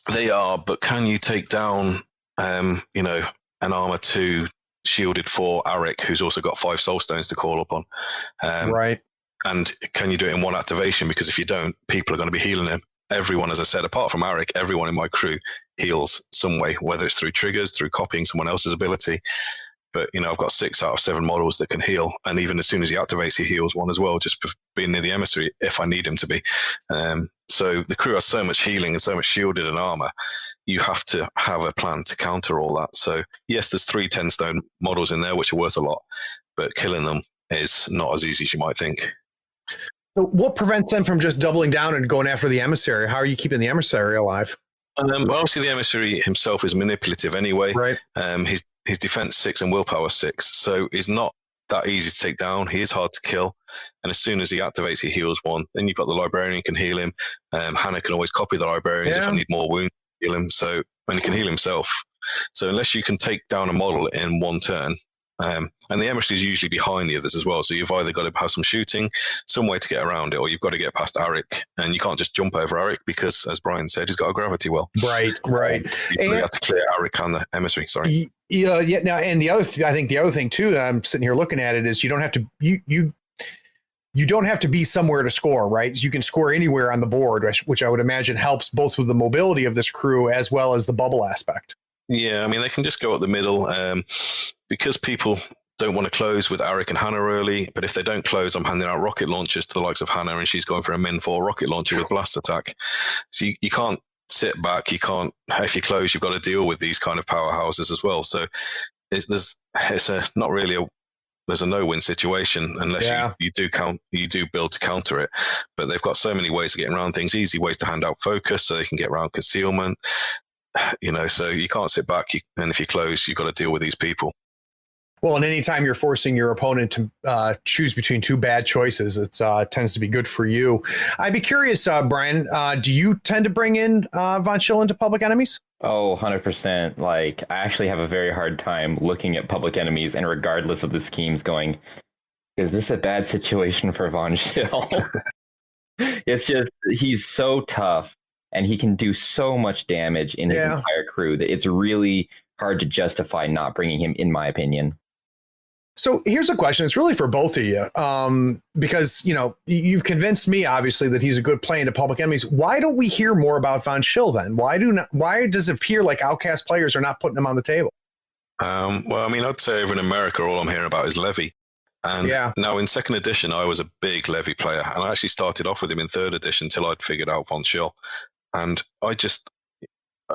[SPEAKER 4] They are, but can you take down, an armor 2 shielded for Arik, who's also got 5 soul stones to call upon?
[SPEAKER 2] Right.
[SPEAKER 4] And can you do it in one activation? Because if you don't, people are going to be healing him. Everyone, as I said, apart from Arik, everyone in my crew heals some way, whether it's through triggers, through copying someone else's ability. But, I've got 6 out of 7 models that can heal. And even as soon as he activates, he heals one as well, just for being near the emissary if I need him to be. So the crew has so much healing and so much shielded and armor. You have to have a plan to counter all that. So, yes, there's 3 10-stone models in there, which are worth a lot. But killing them is not as easy as you might think.
[SPEAKER 2] So what prevents them from just doubling down and going after the emissary? How are you keeping the emissary alive?
[SPEAKER 4] Obviously, the emissary himself is manipulative anyway.
[SPEAKER 2] Right.
[SPEAKER 4] His defense 6 and willpower 6, so he's not that easy to take down. He is hard to kill, and as soon as he activates, he heals 1. Then you've got the librarian can heal him. Hannah can always copy the librarians if I need more wounds to heal him. So, and he can heal himself. So unless you can take down a model in 1 turn. And the emissary is usually behind the others as well. So you've either got to have some shooting, some way to get around it, or you've got to get past Arik. And you can't just jump over Arik because, as Brian said, he's got a gravity well.
[SPEAKER 2] Right.
[SPEAKER 4] You have to clear Arik and the emissary. Sorry.
[SPEAKER 2] Yeah. Now, and I think the other thing too that I'm sitting here looking at it is you don't have to you don't have to be somewhere to score, right? You can score anywhere on the board, which I would imagine helps both with the mobility of this crew as well as the bubble aspect.
[SPEAKER 4] Yeah, I mean, they can just go up the middle because people don't want to close with Arik and Hannah early. But if they don't close, I'm handing out rocket launchers to the likes of Hannah, and she's going for a Min 4 rocket launcher with blast attack. So you can't sit back. You can't, if you close, you've got to deal with these kind of powerhouses as well. So there's a no-win situation unless you do build to counter it. But they've got so many ways of getting around things, easy ways to hand out focus so they can get around concealment. So you can't sit back, and if you close, you've got to deal with these people.
[SPEAKER 2] Well, and anytime you're forcing your opponent to choose between two bad choices, it tends to be good for you. I'd be curious, Brian, do you tend to bring in Von Schill into Public Enemies?
[SPEAKER 1] Oh, 100%. Like, I actually have a very hard time looking at Public Enemies and regardless of the schemes going, is this a bad situation for Von Schill? It's just, he's so tough and he can do so much damage in his entire crew that it's really hard to justify not bringing him, in my opinion.
[SPEAKER 2] So here's a question. It's really for both of you, because, you know, you've convinced me, obviously, that he's a good play into Public Enemies. Why don't we hear more about Von Schill then? Why does it appear like Outcast players are not putting him on the table?
[SPEAKER 4] Well, I mean, I'd say over in America, all I'm hearing about is Levy. And now in 2nd edition, I was a big Levy player. And I actually started off with him in 3rd edition until I'd figured out Von Schill. And I just...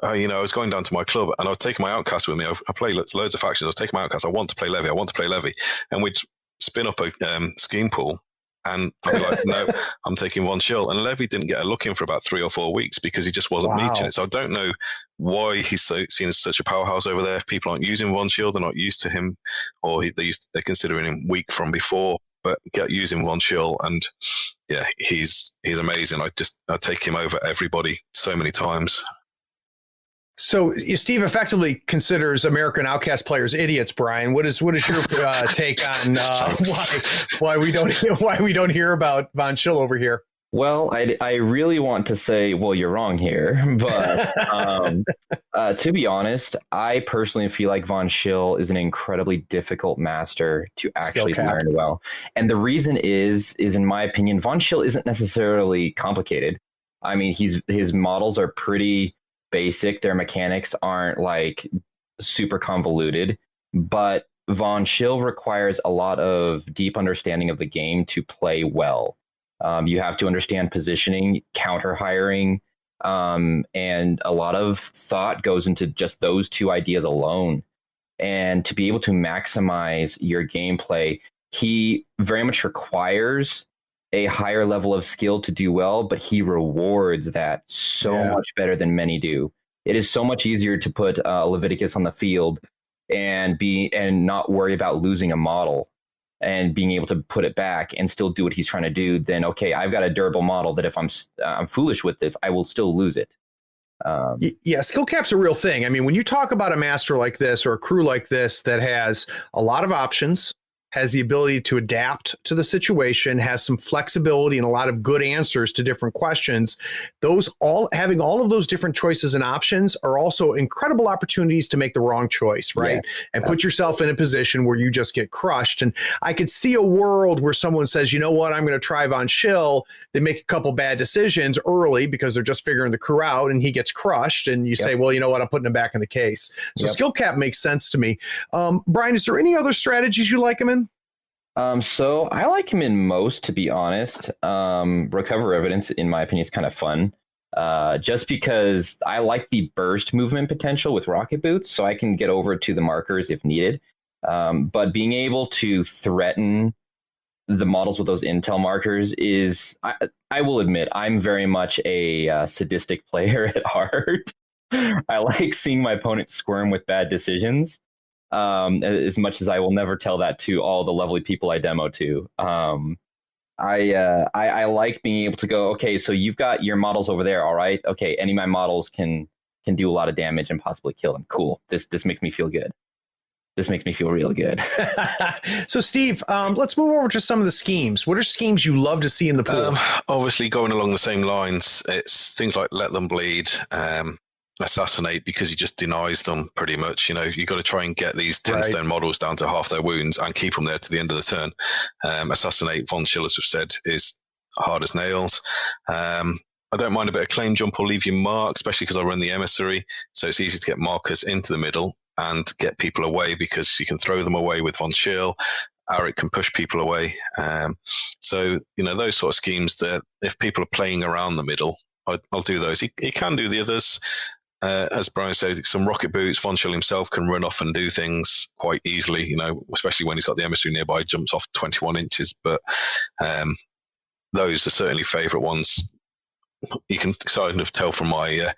[SPEAKER 4] I was going down to my club and I was taking my Outcast with me. I play loads of factions. I was taking my Outcast. I want to play Levy. And we'd spin up a scheme pool and I'd be like, no, I'm taking Von Schill. And Levy didn't get a look in for about 3 or 4 weeks because he just wasn't meeting it. So I don't know why he's seen as such a powerhouse over there. If people aren't using Von Schill, they're not used to him, or they're considering him weak from before. But get using Von Schill, and he's amazing. I take him over everybody so many times.
[SPEAKER 2] So Steve effectively considers American Outcast players idiots. Brian, what is your take on why we don't hear about Von Schill over here?
[SPEAKER 1] Well, I really want to say, well, you're wrong here, but to be honest, I personally feel like Von Schill is an incredibly difficult master to actually learn well, and the reason is in my opinion, Von Schill isn't necessarily complicated. I mean, his models are pretty basic. Their mechanics aren't like super convoluted, but Von Schill requires a lot of deep understanding of the game to play well. You have to understand positioning, counter hiring, and a lot of thought goes into just those two ideas alone. And to be able to maximize your gameplay, he very much requires a higher level of skill to do well, but he rewards that so much better than many do. It is so much easier to put Leviticus on the field and not worry about losing a model and being able to put it back and still do what he's trying to do than, okay, I've got a durable model that if I'm foolish with this, I will still lose it.
[SPEAKER 2] Skill cap's a real thing. I mean, when you talk about a master like this or a crew like this that has a lot of options, has the ability to adapt to the situation, has some flexibility and a lot of good answers to different questions. Having all of those different choices and options are also incredible opportunities to make the wrong choice, right? And put yourself in a position where you just get crushed. And I could see a world where someone says, you know what, I'm going to try Von Schill. They make a couple bad decisions early because they're just figuring the crew out and he gets crushed. And you say, well, you know what, I'm putting him back in the case. So skill cap makes sense to me. Brian, is there any other strategies you like him in?
[SPEAKER 1] So I like him in most, to be honest. Recover Evidence, in my opinion, is kind of fun. Just because I like the burst movement potential with rocket boots, so I can get over to the markers if needed. But being able to threaten the models with those intel markers is, I will admit, I'm very much a sadistic player at heart. I like seeing my opponent squirm with bad decisions. As much as I will never tell that to all the lovely people I demo to. I like being able to go, okay, so you've got your models over there, all right? Okay, any of my models can do a lot of damage and possibly kill them. Cool. This makes me feel good. This makes me feel really good.
[SPEAKER 2] So, Steve, let's move over to some of the schemes. What are schemes you love to see in the pool?
[SPEAKER 4] Obviously, going along the same lines, it's things like Let Them Bleed, Assassinate, because he just denies them pretty much. You know, you've got to try and get these 10 stone models down to half their wounds and keep them there to the end of the turn. Assassinate, Von Schill, as we've said, is hard as nails. I don't mind a bit of claim jump or leave your mark, especially because I run the emissary, so it's easy to get markers into the middle and get people away because you can throw them away with Von Schill. Arik can push people away. So, you know, those sort of schemes that if people are playing around the middle, I'll do those. He can do the others. As Brian said, some rocket boots. Von Schill himself can run off and do things quite easily, you know, especially when he's got the emissary nearby, jumps off 21 inches. But those are certainly favourite ones. You can kind of tell from my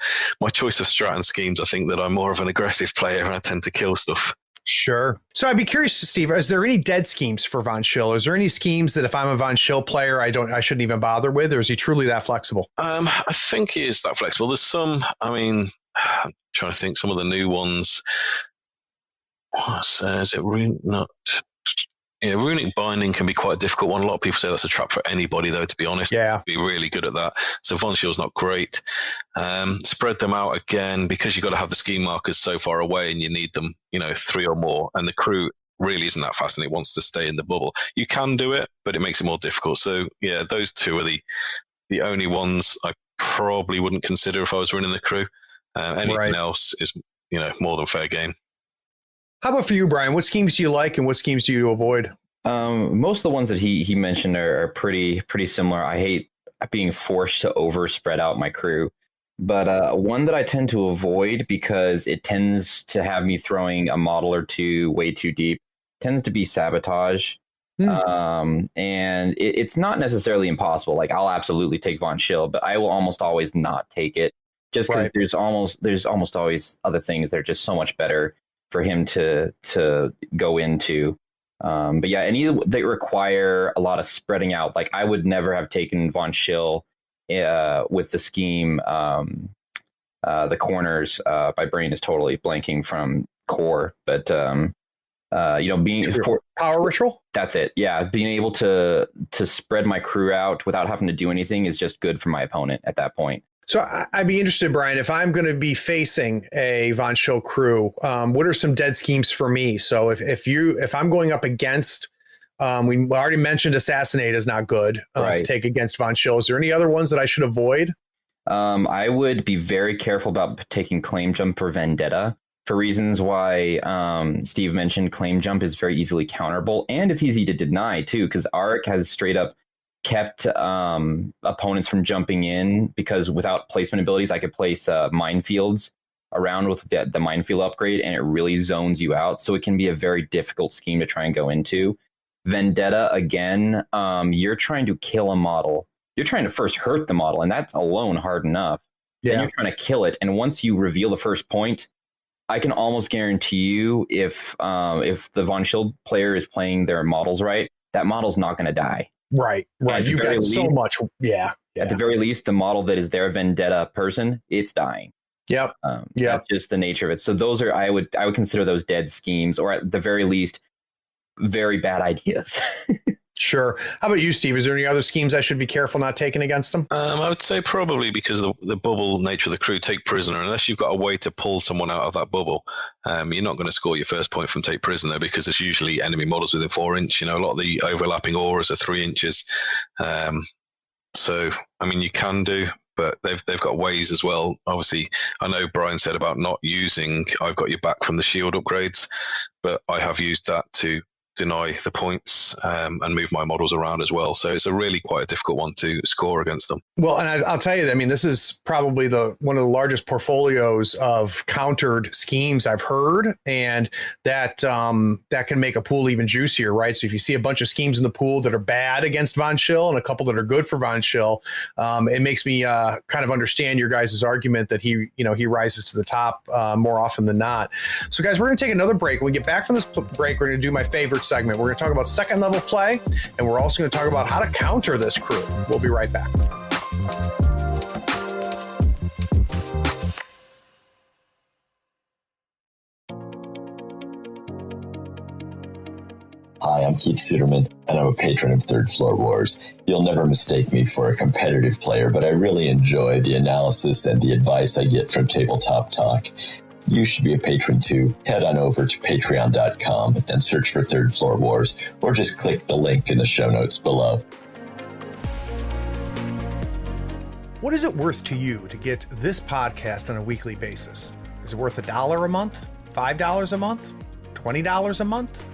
[SPEAKER 4] choice of strat and schemes, I think that I'm more of an aggressive player and I tend to kill stuff.
[SPEAKER 2] Sure. So I'd be curious, Steve, is there any dead schemes for Von Schill? Is there any schemes that if I'm a Von Schill player, I shouldn't even bother with, or is he truly that flexible?
[SPEAKER 4] I think he is that flexible. There's some, I'm trying to think some of the new ones. Is it not? Yeah, runic binding can be quite a difficult one. A lot of people say that's a trap for anybody, though, to be honest.
[SPEAKER 2] Yeah.
[SPEAKER 4] Be really good at that. So Von Schill's not great. Spread them out again, because you've got to have the scheme markers so far away and you need them, 3 or more. And the crew really isn't that fast and it wants to stay in the bubble. You can do it, but it makes it more difficult. So, yeah, those two are the only ones I probably wouldn't consider if I was running the crew. Anything else is, more than fair game.
[SPEAKER 2] How about for you, Brian? What schemes do you like and what schemes do you avoid?
[SPEAKER 1] Most of the ones that he mentioned are pretty similar. I hate being forced to over spread out my crew. But one that I tend to avoid because it tends to have me throwing a model or two way too deep tends to be sabotage. And it's not necessarily impossible. Like, I'll absolutely take Von Schill, but I will almost always not take it just because there's almost always other things that are just so much better for him to go into. But yeah, any that require a lot of spreading out, like I would never have taken Von Schill with the scheme, the corners. My brain is totally blanking from core, but being
[SPEAKER 2] power ritual.
[SPEAKER 1] That's it. Yeah, being able to spread my crew out without having to do anything is just good for my opponent at that point.
[SPEAKER 2] So I'd be interested, Brian, if I'm going to be facing a Von Schill crew, what are some dead schemes for me? So if I'm going up against, we already mentioned Assassinate is not good to take against Von Schill. Is there any other ones that I should avoid?
[SPEAKER 1] I would be very careful about taking Claim Jump or Vendetta for reasons why Steve mentioned. Claim Jump is very easily counterable, and it's easy to deny too, because Arik has straight up kept opponents from jumping in, because without placement abilities, I could place minefields around with the minefield upgrade, and it really zones you out. So it can be a very difficult scheme to try and go into. Vendetta, again, you're trying to kill a model. You're trying to first hurt the model, and that's alone hard enough. Yeah. Then you're trying to kill it, and once you reveal the first point, I can almost guarantee you if the Von Schill player is playing their models right, that model's not going to die.
[SPEAKER 2] Right. You've got so much. Yeah.
[SPEAKER 1] At the very least, the model that is their Vendetta person, it's dying.
[SPEAKER 2] Yep.
[SPEAKER 1] That's just the nature of it. So those are, I would consider those dead schemes, or at the very least, very bad ideas.
[SPEAKER 2] Sure. How about you, Steve? Is there any other schemes I should be careful not taking against them?
[SPEAKER 4] I would say probably because of the bubble nature of the crew. Take Prisoner, unless you've got a way to pull someone out of that bubble, you're not going to score your first point from Take Prisoner, because it's usually enemy models within 4 inch. A lot of the overlapping auras are 3 inches. So, you can do, but they've got ways as well. Obviously, I know Brian said about not using I've Got Your Back from the shield upgrades, but I have used that to deny the points and move my models around as well. So it's a really quite a difficult one to score against them.
[SPEAKER 2] Well, and I'll tell you, this is probably one of the largest portfolios of countered schemes I've heard, and that can make a pool even juicier, right? So if you see a bunch of schemes in the pool that are bad against Von Schill and a couple that are good for Von Schill, it makes me kind of understand your guys' argument that he rises to the top more often than not. So guys, we're going to take another break. When we get back from this break, we're going to do my favorite segment. We're going to talk about second level play, and we're also going to talk about how to counter this crew. We'll be right back.
[SPEAKER 5] Hi, I'm Keith Suderman, and I'm a patron of Third Floor Wars. You'll never mistake me for a competitive player, but I really enjoy the analysis and the advice I get from Tabletop Talk. You should be a patron too. Head on over to patreon.com and search for Third Floor Wars, or just click the link in the show notes below.
[SPEAKER 2] What is it worth to you to get this podcast on a weekly basis? Is it worth $1 a month? $5 a month? $20 a month?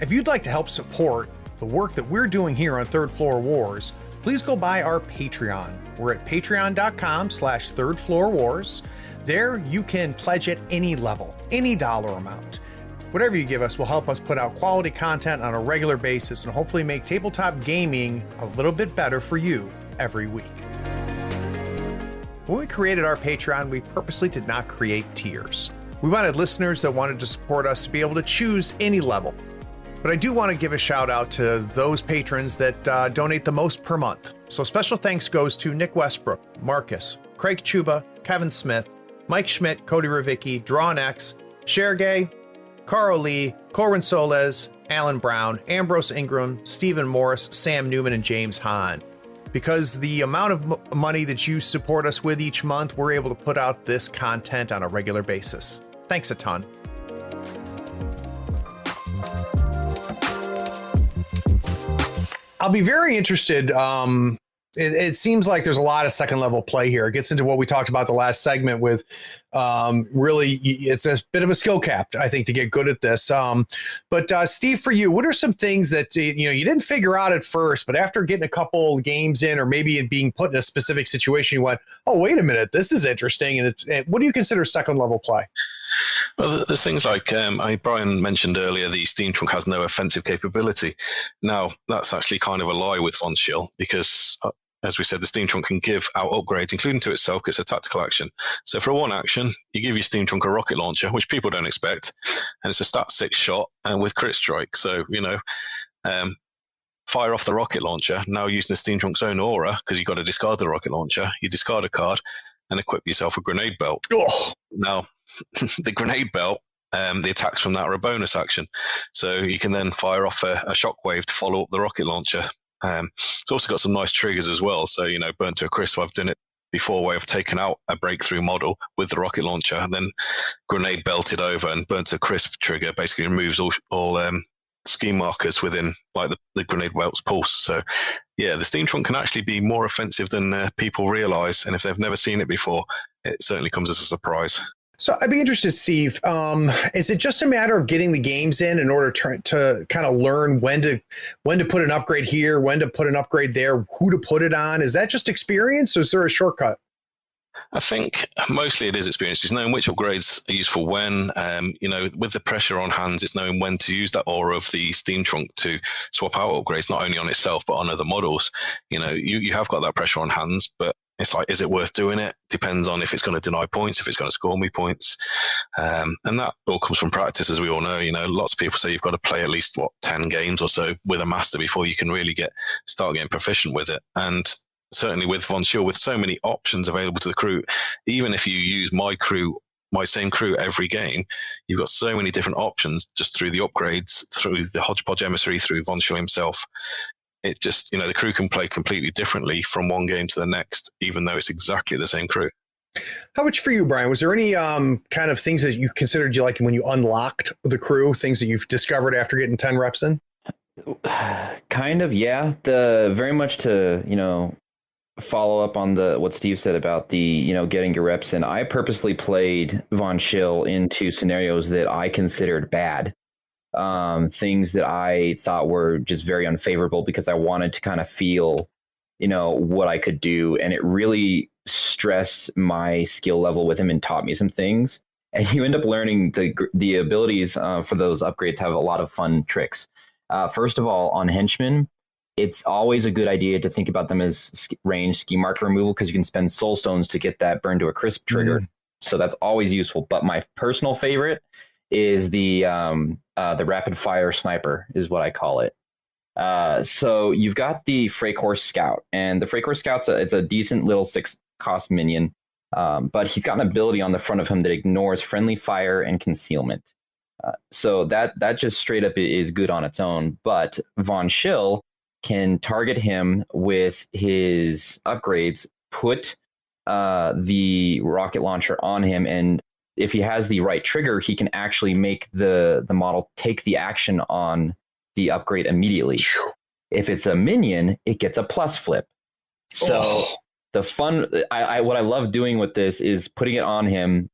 [SPEAKER 2] If you'd like to help support the work that we're doing here on Third Floor Wars, please go by our Patreon. We're at patreon.com/Third Floor Wars. There, you can pledge at any level, any dollar amount. Whatever you give us will help us put out quality content on a regular basis and hopefully make tabletop gaming a little bit better for you every week. When we created our Patreon, we purposely did not create tiers. We wanted listeners that wanted to support us to be able to choose any level. But I do want to give a shout out to those patrons that donate the most per month. So special thanks goes to Nick Westbrook, Marcus, Craig Chuba, Kevin Smith, Mike Schmidt, Cody Ravicki, Drawn X, Shergay, Carl Lee, Corin Soles, Alan Brown, Ambrose Ingram, Stephen Morris, Sam Newman, and James Hahn. Because the amount of money that you support us with each month, we're able to put out this content on a regular basis. Thanks a ton. I'll be very interested. It seems like there's a lot of second level play here. It gets into what we talked about the last segment with really, it's a bit of a skill cap, I think, to get good at this. But Steve, for you, what are some things that you didn't figure out at first, but after getting a couple games in, or maybe it being put in a specific situation, you went, oh, wait a minute, this is interesting. And what do you consider second level play?
[SPEAKER 4] Well, there's things like Brian mentioned earlier, the Steam Trunk has no offensive capability. Now, that's actually kind of a lie with Von Schill, because as we said, the Steam Trunk can give out upgrades, including to itself, because it's a tactical action. So for a one action, you give your Steam Trunk a rocket launcher, which people don't expect, and it's a stat 6 shot with crit strike. So, fire off the rocket launcher, now using the Steam Trunk's own aura, because you've got to discard the rocket launcher, you discard a card and equip yourself a grenade belt.
[SPEAKER 2] Oh.
[SPEAKER 4] Now, the grenade belt, the attacks from that are a bonus action. So you can then fire off a shockwave to follow up the rocket launcher. It's also got some nice triggers as well. So, burn to a crisp, I've done it before where I've taken out a breakthrough model with the rocket launcher, and then grenade belted over, and burn to a crisp trigger basically removes all scheme markers within like the grenade belt's pulse. So yeah, the Steam Trunk can actually be more offensive than people realize. And if they've never seen it before, it certainly comes as a surprise.
[SPEAKER 2] So I'd be interested, Steve, is it just a matter of getting the games in order to kind of learn when to put an upgrade here, when to put an upgrade there, who to put it on? Is that just experience, or is there a shortcut?
[SPEAKER 4] I think mostly it is experience. It's knowing which upgrades are useful when. With the pressure on hands, it's knowing when to use that aura of the Steam Trunk to swap out upgrades, not only on itself, but on other models. You have got that pressure on hands, but it's like, is it worth doing it? Depends on if it's going to deny points, if it's going to score me points. And that all comes from practice, as we all know. Lots of people say you've got to play at least, 10 games or so with a master before you can really start getting proficient with it. And certainly with Von Schill, with so many options available to the crew, even if you use my same crew every game, you've got so many different options just through the upgrades, through the Hodgepodge emissary, through Von Schill himself. It just, the crew can play completely differently from one game to the next, even though it's exactly the same crew.
[SPEAKER 2] How much for you, Brian? Was there any kind of things that you considered you like when you unlocked the crew, things that you've discovered after getting 10 reps in?
[SPEAKER 1] Kind of, yeah. Very much to, follow up on what Steve said about the, getting your reps in. I purposely played Von Schill into scenarios that I considered bad. Things that I thought were just very unfavorable, because I wanted to kind of feel, what I could do. And it really stressed my skill level with him and taught me some things. And you end up learning the abilities for those upgrades have a lot of fun tricks. First of all, on henchmen, it's always a good idea to think about them as range ski marker removal, because you can spend soul stones to get that burn to a crisp trigger. So that's always useful. But my personal favorite is the rapid fire sniper, is what I call it. So you've got the Freikorps Scout, and the Freikorps Scout's it's a decent little 6-cost minion, but he's got an ability on the front of him that ignores friendly fire and concealment. So that just straight up is good on its own. But Von Schill can target him with his upgrades, put the rocket launcher on him, and if he has the right trigger, he can actually make the model take the action on the upgrade immediately. If it's a minion, it gets a plus flip. So the fun, what I love doing with this is putting it on him,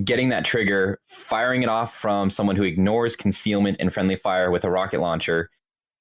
[SPEAKER 1] getting that trigger, firing it off from someone who ignores concealment and friendly fire with a rocket launcher,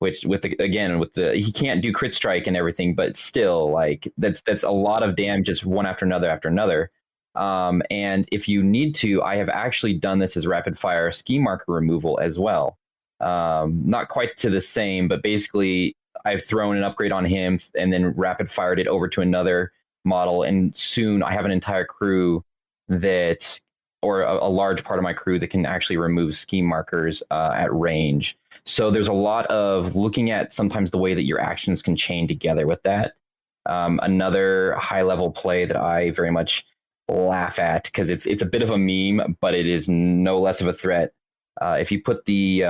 [SPEAKER 1] which he can't do crit strike and everything, but still, like, that's a lot of damage, just one after another. And if you need to, I have actually done this as rapid fire ski marker removal as well. Not quite to the same, but basically I've thrown an upgrade on him and then rapid fired it over to another model. And soon I have an entire crew that or a large part of my crew that can actually remove scheme markers at range. So there's a lot of looking at sometimes the way that your actions can chain together with that. Another high level play that I very much laugh at, because it's a bit of a meme, but it is no less of a threat. If you put the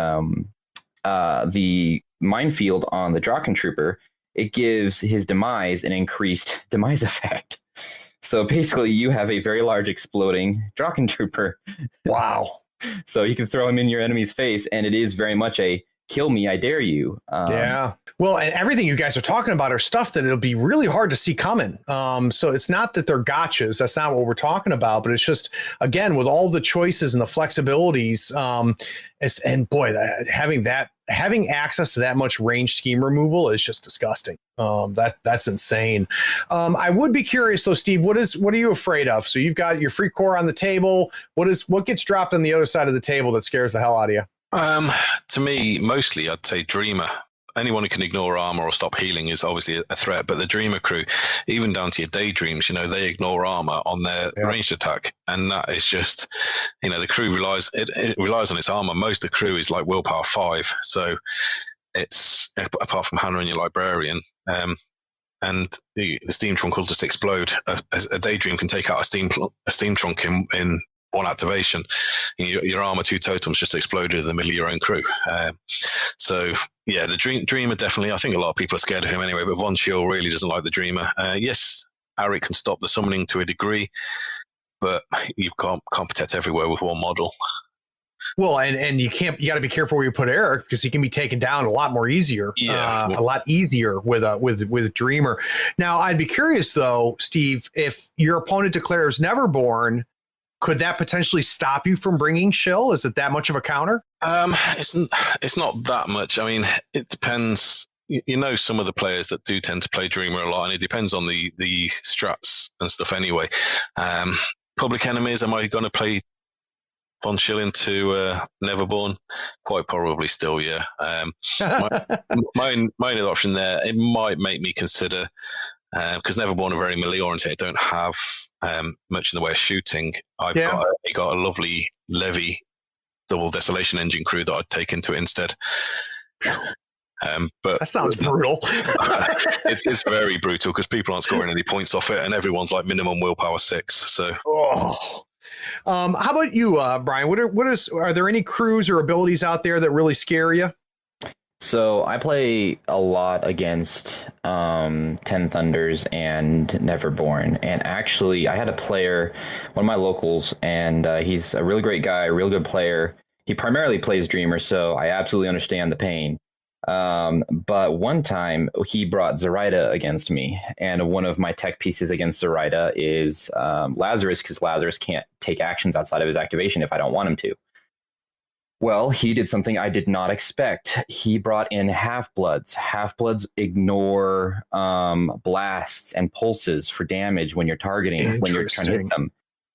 [SPEAKER 1] minefield on the Draken Trooper, it gives his demise an increased demise effect. So basically, you have a very large exploding Draken Trooper.
[SPEAKER 2] Wow.
[SPEAKER 1] So you can throw him in your enemy's face, and it is very much a kill me, I dare you.
[SPEAKER 2] Yeah. Well, and everything you guys are talking about are stuff that it'll be really hard to see coming. So it's not that they're gotchas. That's not what we're talking about. But it's just, again, with all the choices and the flexibilities, and boy, having access to that much range scheme removal is just disgusting. That's insane. I would be curious though, Steve, what are you afraid of? So you've got your Freikorps on the table. What gets dropped on the other side of the table that scares the hell out of you?
[SPEAKER 4] To me, mostly I'd say Dreamer. Anyone who can ignore armor or stop healing is obviously a threat, but the Dreamer crew, even down to your daydreams, they ignore armor on their ranged attack, and that is just, the crew relies on its armor. Most of the crew is like willpower 5, so it's, apart from Hannah and your librarian, and the steam trunk will just explode. A daydream can take out a steam trunk in one activation. Your armor 2 totems just exploded in the middle of your own crew. So yeah, the Dreamer definitely. I think a lot of people are scared of him anyway, but Von Schill really doesn't like the Dreamer. Yes, Arik can stop the summoning to a degree, but you can't protect everywhere with one model.
[SPEAKER 2] Well, and you got to be careful where you put Eric, because he can be taken down a lot more easier.
[SPEAKER 4] Yeah,
[SPEAKER 2] a lot easier with Dreamer. Now, I'd be curious though, Steve, if your opponent declares Neverborn, could that potentially stop you from bringing Schill? Is it that much of a counter?
[SPEAKER 4] It's not that much. I mean, it depends. Some of the players that do tend to play Dreamer a lot, and it depends on the strats and stuff anyway. Public Enemies, am I going to play Von Schill into Neverborn? Quite probably still, yeah. My only option there, it might make me consider, because Neverborn are very melee oriented, don't have much in the way of shooting. I've got a lovely Levy double Desolation Engine crew that I'd take into it instead. But
[SPEAKER 2] that sounds brutal.
[SPEAKER 4] It's very brutal because people aren't scoring any points off it, and everyone's like minimum willpower 6. So.
[SPEAKER 2] How about you, Brian? Are there any crews or abilities out there that really scare you?
[SPEAKER 1] So I play a lot against 10 Thunders and Neverborn. And actually, I had a player, one of my locals, and he's a really great guy, a real good player. He primarily plays Dreamer, so I absolutely understand the pain. But one time, he brought Zoraida against me. And one of my tech pieces against Zoraida is Lazarus, because Lazarus can't take actions outside of his activation if I don't want him to. Well, he did something I did not expect. He brought in Half-Bloods. Half-Bloods ignore blasts and pulses for damage when you're targeting, when you're trying to hit them.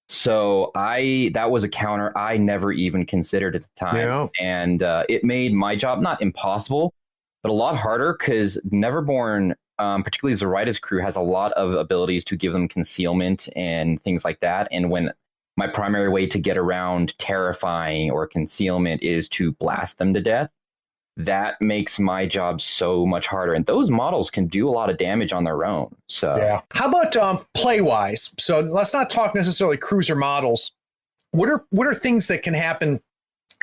[SPEAKER 1] So that was a counter I never even considered at the time. Yeah. And it made my job not impossible, but a lot harder, because Neverborn, particularly Zoraida's crew, has a lot of abilities to give them concealment and things like that. And when my primary way to get around terrifying or concealment is to blast them to death, that makes my job so much harder. And those models can do a lot of damage on their own. So
[SPEAKER 2] yeah. How about play-wise? So let's not talk necessarily cruiser models. What are things that can happen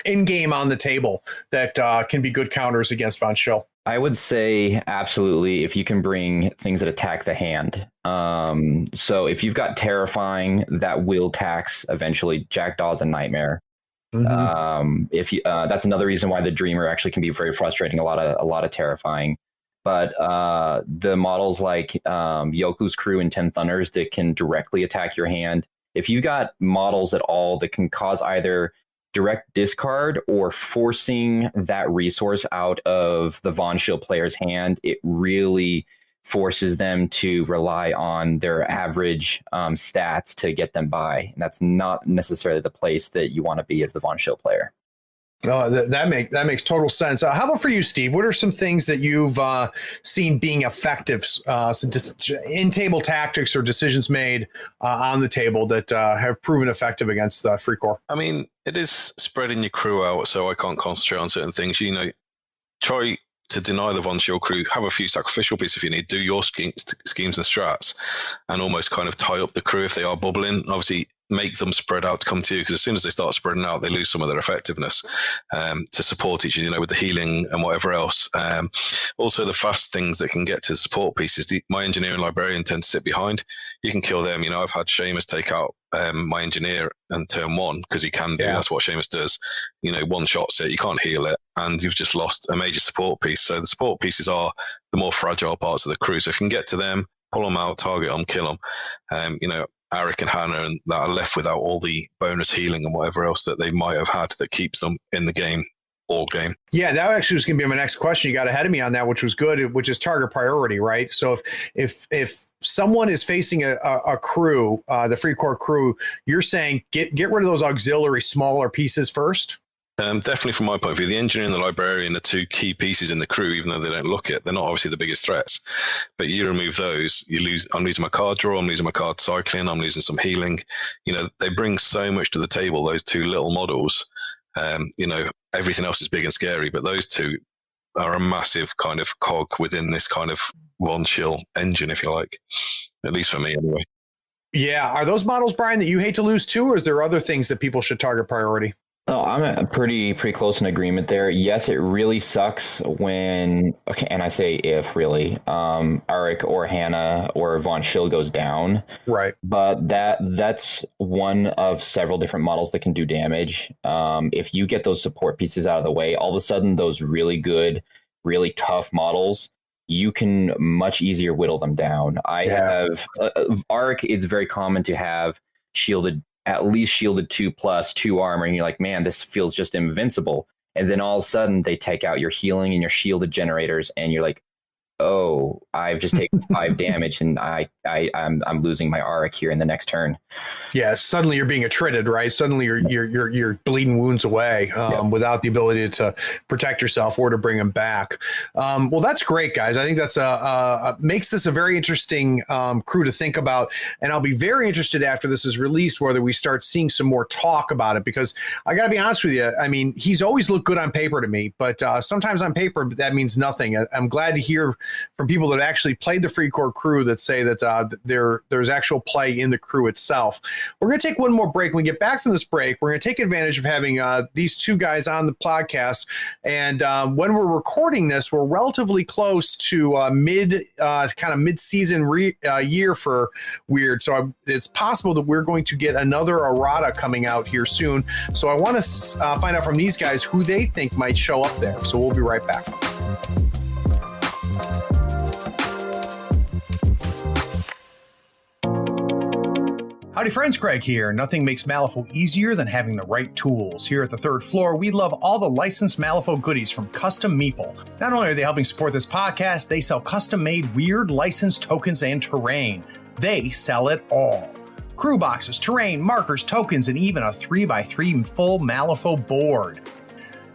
[SPEAKER 2] in-game on the table that can be good counters against Von Schill?
[SPEAKER 1] I would say absolutely, if you can bring things that attack the hand. So if you've got Terrifying, that will tax eventually. Jackdaw's a nightmare. Mm-hmm. If you, that's another reason why the Dreamer actually can be very frustrating. A lot of Terrifying. But the models like Yoku's crew and 10 Thunders that can directly attack your hand. If you've got models at all that can cause either direct discard or forcing that resource out of the Von Schill player's hand, it really forces them to rely on their average stats to get them by. And that's not necessarily the place that you want to be as the Von Schill player.
[SPEAKER 2] That makes total sense. How about for you, Steve? What are some things that you've seen being effective in table tactics or decisions made on the table that have proven effective against the Freikorps?
[SPEAKER 4] I mean, it is spreading your crew out so I can't concentrate on certain things. Try to deny the Von Schill crew, have a few sacrificial pieces if you need, do your schemes and strats, and almost kind of tie up the crew if they are bubbling. Obviously, make them spread out to come to you, because as soon as they start spreading out, they lose some of their effectiveness to support each other, with the healing and whatever else. Also, the fast things that can get to support pieces, my engineer and librarian tend to sit behind. You can kill them. I've had Seamus take out my engineer on turn one, because he can do. That's what Seamus does. One shots it, you can't heal it, and you've just lost a major support piece. So the support pieces are the more fragile parts of the crew. So if you can get to them, pull them out, target them, kill them. Arik and Hannah and that are left without all the bonus healing and whatever else that they might have had that keeps them in the game all game. Yeah,
[SPEAKER 2] that actually was going to be my next question. You got ahead of me on that, which was good, which is target priority, right? So if someone is facing a crew, the Freikorps crew, you're saying get rid of those auxiliary smaller pieces first?
[SPEAKER 4] Definitely from my point of view, the engineer and the librarian are two key pieces in the crew, even though they don't look it. They're not obviously the biggest threats. But you remove those, you lose. I'm losing my card draw, I'm losing my card cycling, I'm losing some healing. They bring so much to the table, those two little models. Everything else is big and scary, but those two are a massive kind of cog within this kind of Von Schill engine, if you like. At least for me, anyway.
[SPEAKER 2] Yeah. Are those models, Brian, that you hate to lose too, or is there other things that people should target priority?
[SPEAKER 1] Oh, I'm pretty close in agreement there. Yes, it really sucks when, and I say if really, Arik or Hannah or Von Schill goes down.
[SPEAKER 2] Right.
[SPEAKER 1] But that's one of several different models that can do damage. If you get those support pieces out of the way, all of a sudden those really good, really tough models, you can much easier whittle them down. I have Arik. It's very common to have at least shielded 2+ 2 armor, and you're like, man, this feels just invincible. And then all of a sudden they take out your healing and your shielded generators, and you're like, oh, I've just taken 5 damage, and I'm losing my Arik here in the next turn.
[SPEAKER 2] Yeah, suddenly you're being attrited, right? Suddenly you're bleeding wounds away without the ability to protect yourself or to bring them back. Well, that's great, guys. I think that's makes this a very interesting crew to think about, and I'll be very interested after this is released whether we start seeing some more talk about it, because I got to be honest with you. I mean, he's always looked good on paper to me, but sometimes on paper that means nothing. I'm glad to hear from people that actually played the Freikorps crew that say that there's actual play in the crew itself. We're going to take one more break. When we get back from this break, we're going to take advantage of having these two guys on the podcast. And when we're recording this, we're relatively close to mid-season year for Weird. So it's possible that we're going to get another errata coming out here soon. So I want to find out from these guys who they think might show up there. So we'll be right back. Howdy friends, Craig here. Nothing makes Malifaux easier than having the right tools. Here at the third floor, we love all the licensed Malifaux goodies from Custom Meeple. Not only are they helping support this podcast, they sell custom-made weird licensed tokens and terrain. They sell it all. Crew boxes, terrain, markers, tokens, and even a 3x3 full Malifaux board.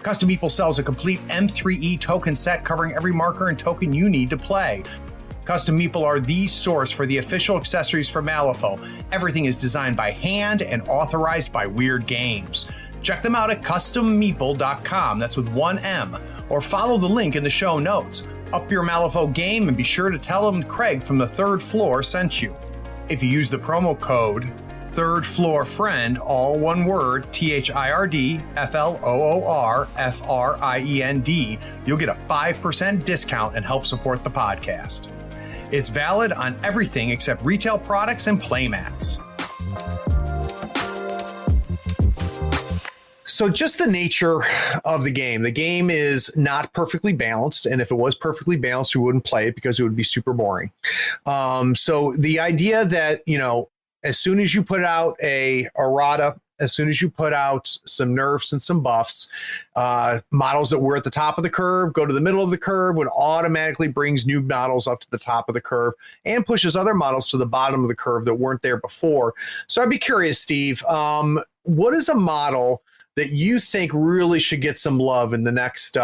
[SPEAKER 2] Custom Meeple sells a complete M3E token set covering every marker and token you need to play. Custom Meeple are the source for the official accessories for Malifaux. Everything is designed by hand and authorized by Weird Games. Check them out at custommeeple.com, that's with one M, or follow the link in the show notes. Up your Malifaux game and be sure to tell them Craig from the third floor sent you. If you use the promo code Third Floor Friend, all one word, THIRD-FLOORFRIEND, you'll get a 5% discount and help support the podcast. It's valid on everything except retail products and playmats. So just the nature of the game. The game is not perfectly balanced, and if it was perfectly balanced, we wouldn't play it because it would be super boring. So the idea that, as soon as you put out a errata, as soon as you put out some nerfs and some buffs, models that were at the top of the curve go to the middle of the curve, would automatically brings new models up to the top of the curve and pushes other models to the bottom of the curve that weren't there before. So I'd be curious, Steve, what is a model that you think really should get some love in the next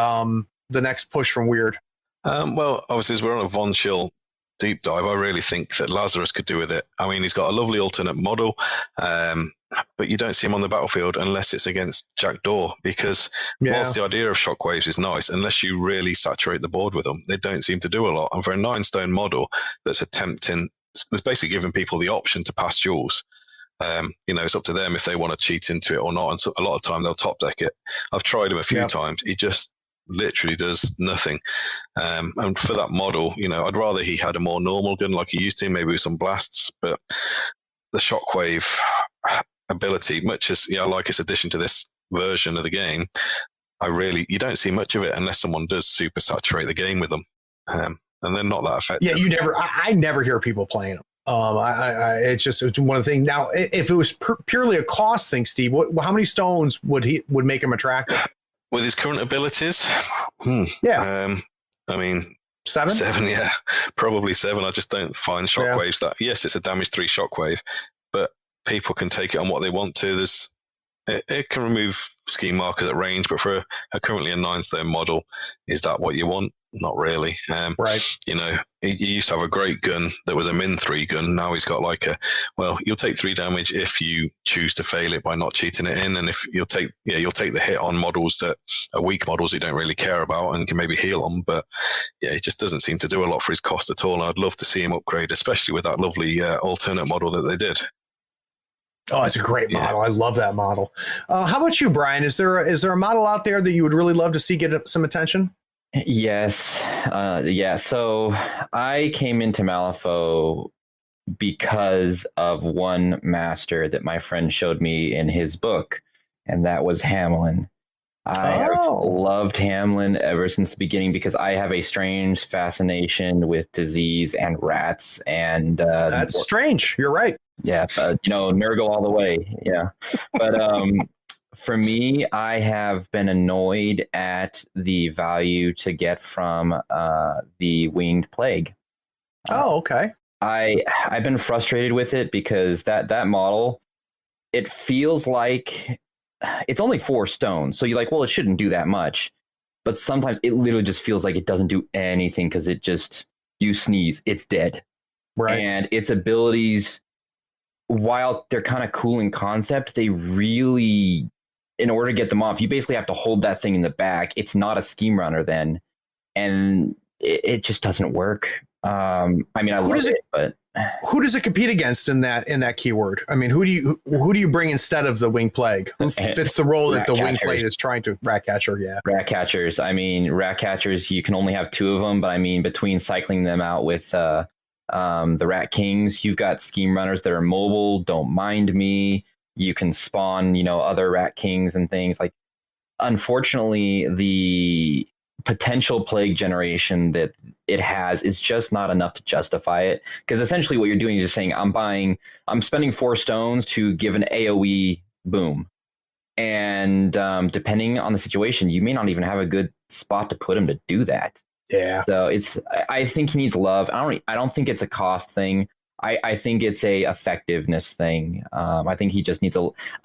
[SPEAKER 2] push from Weird?
[SPEAKER 4] Well, obviously, as we're on a Von Schill deep dive, I really think that Lazarus could do with it. I mean, he's got a lovely alternate model, but you don't see him on the battlefield unless it's against Jackdaw, because whilst the idea of shockwaves is nice, unless you really saturate the board with them, they don't seem to do a lot. And for a 9-stone model that's basically giving people the option to pass duels. It's up to them if they want to cheat into it or not. And so a lot of time they'll top deck it. I've tried him a few times. He just literally does nothing. And for that model, I'd rather he had a more normal gun like he used to, maybe with some blasts. But the shockwave ability, much as I like its addition to this version of the game, you don't see much of it unless someone does super saturate the game with them. And they're not that effective.
[SPEAKER 2] Yeah, I never hear people playing them. It's one of the things. Now, if it was purely a cost thing, Steve, how many stones would make him attractive?
[SPEAKER 4] With his current abilities?
[SPEAKER 2] Yeah.
[SPEAKER 4] I mean,
[SPEAKER 2] 7?
[SPEAKER 4] 7, yeah. Probably 7. I just don't find shockwaves that, yes, it's a damage 3 shockwave, but people can take it on what they want to. It can remove scheme markers at range, but for currently a 9-stone model, is that what you want? Not really.
[SPEAKER 2] Right.
[SPEAKER 4] He used to have a great gun that was a min 3 gun. Now he's got you'll take 3 damage if you choose to fail it by not cheating it in, and if you'll take the hit on models that are weak models you don't really care about and can maybe heal them. But yeah, it just doesn't seem to do a lot for his cost at all. And I'd love to see him upgrade, especially with that lovely alternate model that they did.
[SPEAKER 2] Oh, it's a great model. I love that model. How about you, Brian? Is there a model out there that you would really love to see get some attention?
[SPEAKER 1] Yes. So I came into Malifaux because of one master that my friend showed me in his book, and that was Hamlin. I have loved Hamlin ever since the beginning because I have a strange fascination with disease and rats. And
[SPEAKER 2] that's strange. You're right.
[SPEAKER 1] Yeah. Nurgle all the way. Yeah. But for me, I have been annoyed at the value to get from the Winged Plague.
[SPEAKER 2] Okay.
[SPEAKER 1] I've been frustrated with it because that model, it feels like it's only 4 stones. So you're like, well, it shouldn't do that much. But sometimes it literally just feels like it doesn't do anything because you sneeze, it's dead.
[SPEAKER 2] Right.
[SPEAKER 1] And its abilities, while they're kind of cool in concept, they really, in order to get them off, you basically have to hold that thing in the back. It's not a scheme runner then. And it just doesn't work. I love it, but
[SPEAKER 2] who does it compete against in that keyword? I mean, who do you bring instead of the Winged Plague? Who fits the role that the Winged Plague is trying to? Ratcatcher, yeah.
[SPEAKER 1] Ratcatchers. Ratcatchers, you can only have 2 of them, but between cycling them out with the Rat Kings, you've got scheme runners that are mobile. Don't mind me. You can spawn, other Rat Kings and things. Like, unfortunately, the potential plague generation that it has is just not enough to justify it. Because essentially what you're doing is just saying, I'm spending 4 stones to give an AoE boom. And depending on the situation, you may not even have a good spot to put him to do that.
[SPEAKER 2] Yeah.
[SPEAKER 1] So I think he needs love. I don't think it's a cost thing. I think it's a effectiveness thing. I think he just needs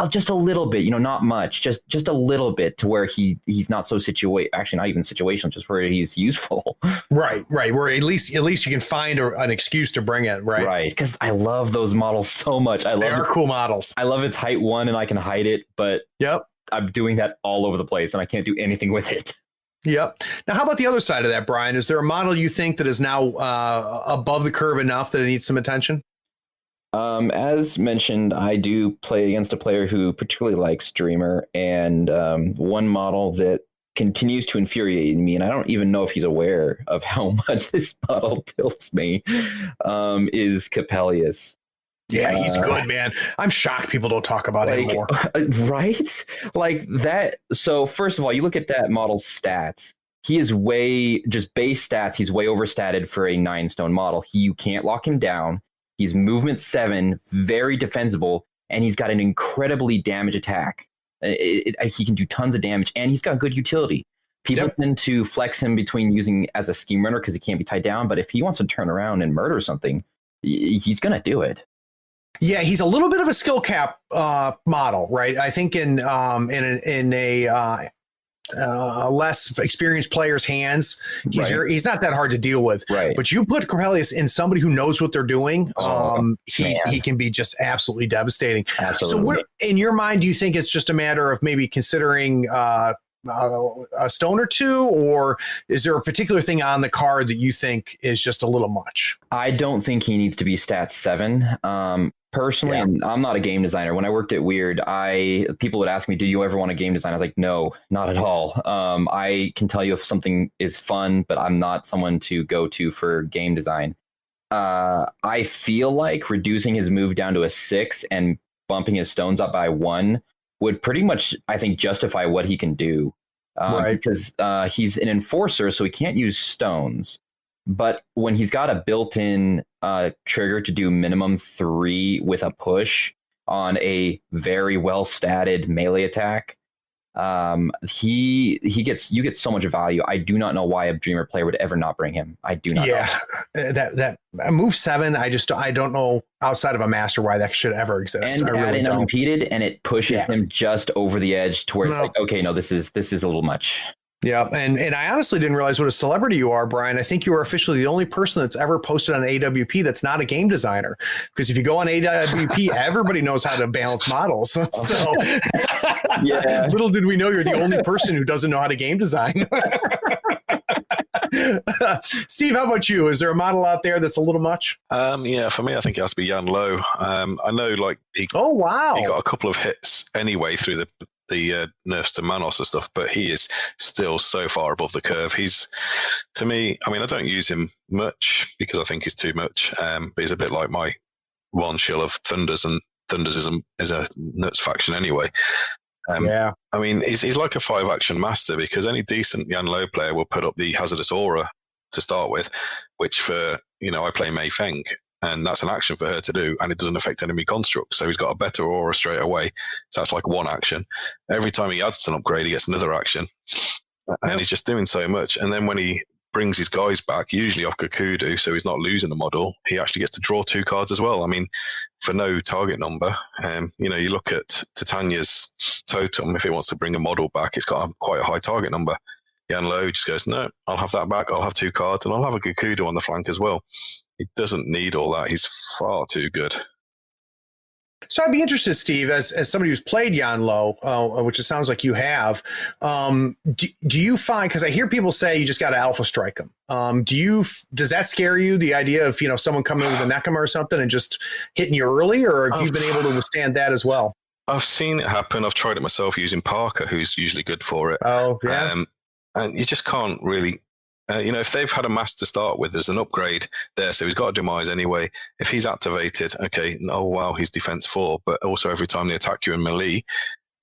[SPEAKER 1] just a little bit, not much, just a little bit to where he's not so actually not even situational, just where he's useful.
[SPEAKER 2] Right. Where at least you can find an excuse to bring it. Right.
[SPEAKER 1] Right. Because I love those models so much.
[SPEAKER 2] They are cool models.
[SPEAKER 1] I love its height 1 and I can hide it, but
[SPEAKER 2] yep,
[SPEAKER 1] I'm doing that all over the place and I can't do anything with it.
[SPEAKER 2] Yep. Now, how about the other side of that, Brian? Is there a model you think that is now above the curve enough that it needs some attention?
[SPEAKER 1] As mentioned, I do play against a player who particularly likes Dreamer, and one model that continues to infuriate me, and I don't even know if he's aware of how much this model tilts me, is Capellius.
[SPEAKER 2] Yeah, he's good, man. I'm shocked people don't talk about him more.
[SPEAKER 1] Right? Like that. So first of all, you look at that model's stats. He is just base stats. He's way overstated for a 9-stone model. You can't lock him down. He's movement 7, very defensible, and he's got an incredibly damage attack. He can do tons of damage, and he's got good utility. People tend to flex him between using as a scheme runner because he can't be tied down. But if he wants to turn around and murder something, he's going to do it.
[SPEAKER 2] Yeah, he's a little bit of a skill cap model, right? I think in a less experienced player's hands, he's not that hard to deal with.
[SPEAKER 1] Right.
[SPEAKER 2] But you put Capellius in somebody who knows what they're doing, he can be just absolutely devastating.
[SPEAKER 1] Absolutely.
[SPEAKER 2] So what, in your mind, do you think it's just a matter of maybe considering a stone or two, or is there a particular thing on the card that you think is just a little much?
[SPEAKER 1] I don't think he needs to be stat 7. Personally, I'm not a game designer. When I worked at Weird, people would ask me, do you ever want to game design? I was like, no, not at all. I can tell you if something is fun, but I'm not someone to go to for game design. I feel like reducing his move down to a 6 and bumping his stones up by 1 would pretty much, I think, justify what he can do. Because he's an enforcer, so he can't use stones. But when he's got a built-in trigger to do minimum 3 with a push on a very well-statted melee attack, you get so much value. I do not know why a Dreamer player would ever not bring him. I do not know.
[SPEAKER 2] That move 7, I don't know outside of a master why that should ever exist.
[SPEAKER 1] And
[SPEAKER 2] I really don't.
[SPEAKER 1] unimpeded, and it pushes him just over the edge to where it's like, okay, no, this is a little much.
[SPEAKER 2] Yeah, and I honestly didn't realize what a celebrity you are, Brian. I think you are officially the only person that's ever posted on AWP that's not a game designer. Because if you go on AWP, everybody knows how to balance models. So little did we know you're the only person who doesn't know how to game design. Steve, how about you? Is there a model out there that's a little much?
[SPEAKER 4] For me, I think it has to be Jan Low. I know, he got a couple of hits anyway through the nerfs to Manos and stuff, but he is still so far above the curve. He's, to me, I don't use him much because I think he's too much, but he's a bit like my one Schill of Thunders, and Thunders is a nuts faction anyway. He's like a 5-action master, because any decent Jan Low player will put up the Hazardous Aura to start with, which for, I play Mei Feng, and that's an action for her to do, and it doesn't affect enemy constructs. So he's got a better aura straight away. So that's like 1 action. Every time he adds an upgrade, he gets another action. And he's just doing so much. And then when he brings his guys back, usually off Kudu, so he's not losing the model, he actually gets to draw 2 cards as well. For no target number. You look at Titania's totem, if it wants to bring a model back, it's got quite a high target number. Jan Low just goes, no, I'll have that back. I'll have 2 cards, and I'll have a Kudu on the flank as well. He doesn't need all that. He's far too good.
[SPEAKER 2] So I'd be interested, Steve, as somebody who's played Jan Low, which it sounds like you have, do you find, because I hear people say you just got to alpha strike him. Does that scare you, the idea of, someone coming in with a Nekama or something and just hitting you early, or have you been able to withstand that as well?
[SPEAKER 4] I've seen it happen. I've tried it myself using Parker, who's usually good for it.
[SPEAKER 2] Oh, yeah.
[SPEAKER 4] And you just can't really... if they've had a master to start with, there's an upgrade there, so he's got a demise anyway. If he's activated, okay, oh wow, he's defense 4, but also every time they attack you in melee,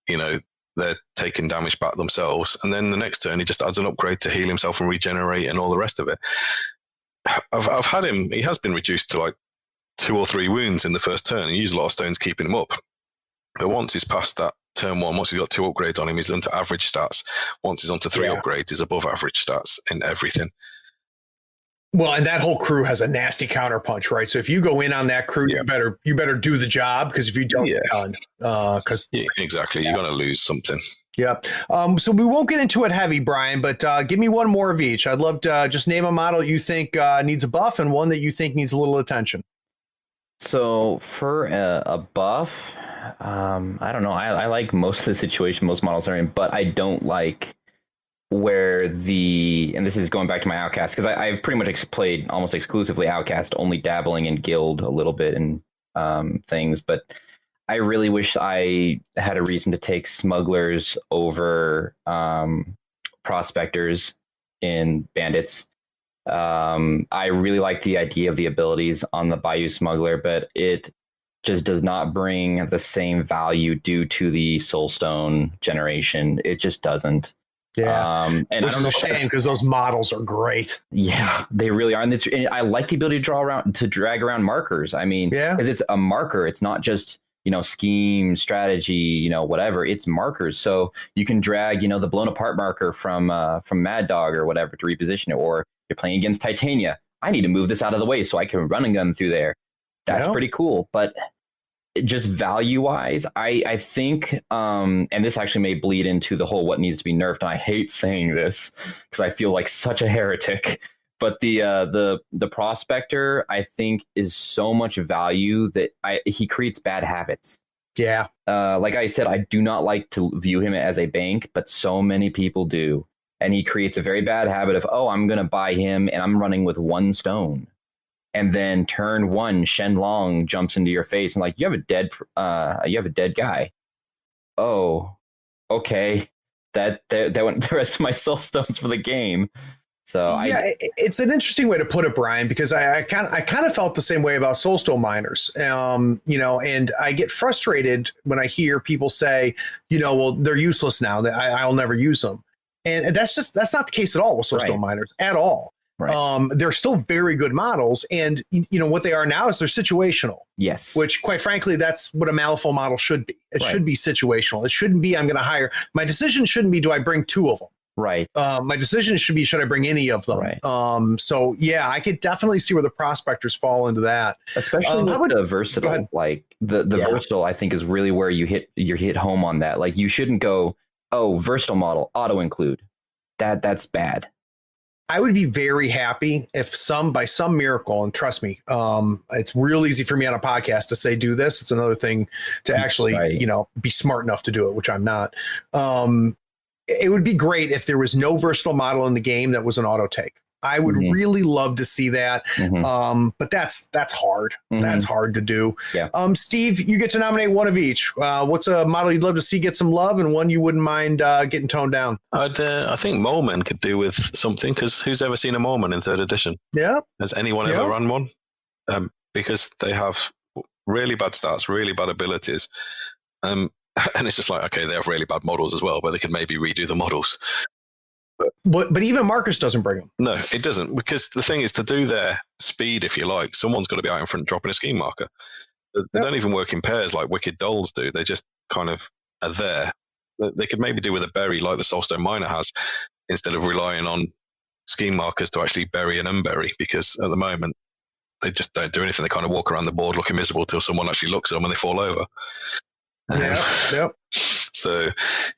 [SPEAKER 4] they're taking damage back themselves. And then the next turn, he just adds an upgrade to heal himself and regenerate and all the rest of it. I've had him, he has been reduced to like 2 or 3 wounds in the first turn. He used a lot of stones keeping him up. But once he's past that turn 1, once he's got 2 upgrades on him, he's into average stats. Once he's onto 3 upgrades, he's above average stats in everything.
[SPEAKER 2] Well, and that whole crew has a nasty counterpunch, right? So if you go in on that crew, you better do the job, because if you don't,
[SPEAKER 4] exactly, you're going to lose something.
[SPEAKER 2] Yep. So we won't get into it heavy, Brian, but give me one more of each. I'd love to just name a model you think needs a buff and one that you think needs a little attention.
[SPEAKER 1] So for a buff, I don't know. I like most of the situation most models are in, but I don't like where and this is going back to my Outcast, because I've pretty much played almost exclusively Outcast, only dabbling in Guild a little bit and things, but I really wish I had a reason to take smugglers over prospectors in bandits. I really like the idea of the abilities on the Bayou Smuggler, but it just does not bring the same value due to the Soulstone generation. It just doesn't.
[SPEAKER 2] Yeah, and I don't know, shame, because those models are great.
[SPEAKER 1] Yeah, they really are. And I like the ability to drag around markers. Because it's a marker. It's not just scheme, strategy, whatever. It's markers. So you can drag the blown apart marker from Mad Dog or whatever to reposition it. Or you're playing against Titania. I need to move this out of the way so I can run and gun through there. That's pretty cool. But just value wise, I think, and this actually may bleed into the whole what needs to be nerfed. And I hate saying this because I feel like such a heretic. But the prospector, I think, is so much value that he creates bad habits.
[SPEAKER 2] Yeah.
[SPEAKER 1] Like I said, I do not like to view him as a bank, but so many people do. And he creates a very bad habit of, oh, I'm going to buy him and I'm running with 1 stone. And then turn 1, Shenlong jumps into your face and like, you have a dead guy. Oh, okay. That went the rest of my soul stones for the game. So
[SPEAKER 2] yeah, it's an interesting way to put it, Brian, because I kind of felt the same way about Soulstone miners, and I get frustrated when I hear people say, well, they're useless now, that I'll never use them. And that's not the case at all with Soulstone miners at all. Right. They're still very good models. And, what they are now is they're situational.
[SPEAKER 1] Yes.
[SPEAKER 2] Which, quite frankly, that's what a Malifaux model should be. It should be situational. It shouldn't be, I'm going to hire. My decision shouldn't be, do I bring 2 of them?
[SPEAKER 1] Right.
[SPEAKER 2] My decision should be, should I bring any of them?
[SPEAKER 1] Right.
[SPEAKER 2] So yeah, I could definitely see where the prospectors fall into that.
[SPEAKER 1] Especially with the versatile, like the versatile, I think is really where you hit home on that. Like you shouldn't go, oh, versatile model, auto include. That's bad.
[SPEAKER 2] I would be very happy if by some miracle, and trust me, it's real easy for me on a podcast to say, do this. It's another thing to actually, be smart enough to do it, which I'm not. It would be great if there was no versatile model in the game that was an auto take. I would really love to see that. But that's hard. That's hard to do.
[SPEAKER 1] Yeah.
[SPEAKER 2] Steve, you get to nominate one of each. What's a model you'd love to see get some love and one you wouldn't mind getting toned down?
[SPEAKER 4] I think Molemen could do with something, because who's ever seen a Molemen in 3rd edition?
[SPEAKER 2] Yeah.
[SPEAKER 4] Has anyone ever run one? Because they have really bad stats, really bad abilities. And it's just like, okay, they have really bad models as well, but they could maybe redo the models.
[SPEAKER 2] But even Marcus doesn't bring them.
[SPEAKER 4] No, it doesn't, because the thing is, to do their speed, if you like, someone's got to be out in front dropping a scheme marker. They don't even work in pairs like Wicked Dolls do. They just kind of are there. They could maybe do with a berry like the Soulstone Miner has, instead of relying on scheme markers to actually bury and unbury, because at the moment, they just don't do anything. They kind of walk around the board looking miserable till someone actually looks at them and they fall over.
[SPEAKER 2] Yep.
[SPEAKER 4] So,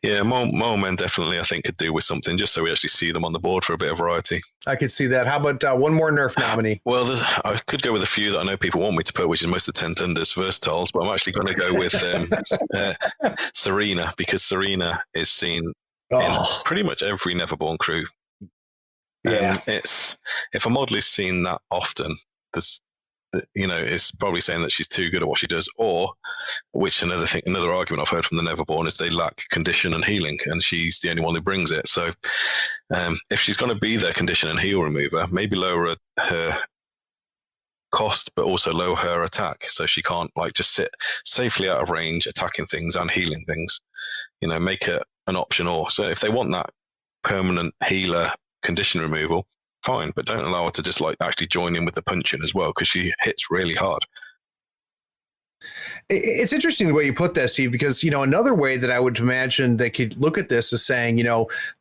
[SPEAKER 4] yeah, Molemen definitely, I think, could do with something, just so we actually see them on the board for a bit of variety.
[SPEAKER 2] I could see that. How about one more nerf nominee?
[SPEAKER 4] Well, I could go with a few that I know people want me to put, which is most of 10 Thunders versatiles, but I'm actually going to go with Serena, because Serena is seen in pretty much every Neverborn crew.
[SPEAKER 2] Yeah.
[SPEAKER 4] If a model is seen that often, it's probably saying that she's too good at what she does, or which another argument I've heard from the Neverborn is they lack condition and healing, and she's the only one who brings it. So if she's going to be their condition and heal remover, maybe lower her cost, but also lower her attack, so she can't just sit safely out of range attacking things and healing things. Make it an option. Or so if they want that permanent healer condition removal, fine, but don't allow her to just actually join in with the punching as well, because she hits really hard.
[SPEAKER 2] It's interesting the way you put that, Steve, because, another way that I would imagine they could look at this is saying,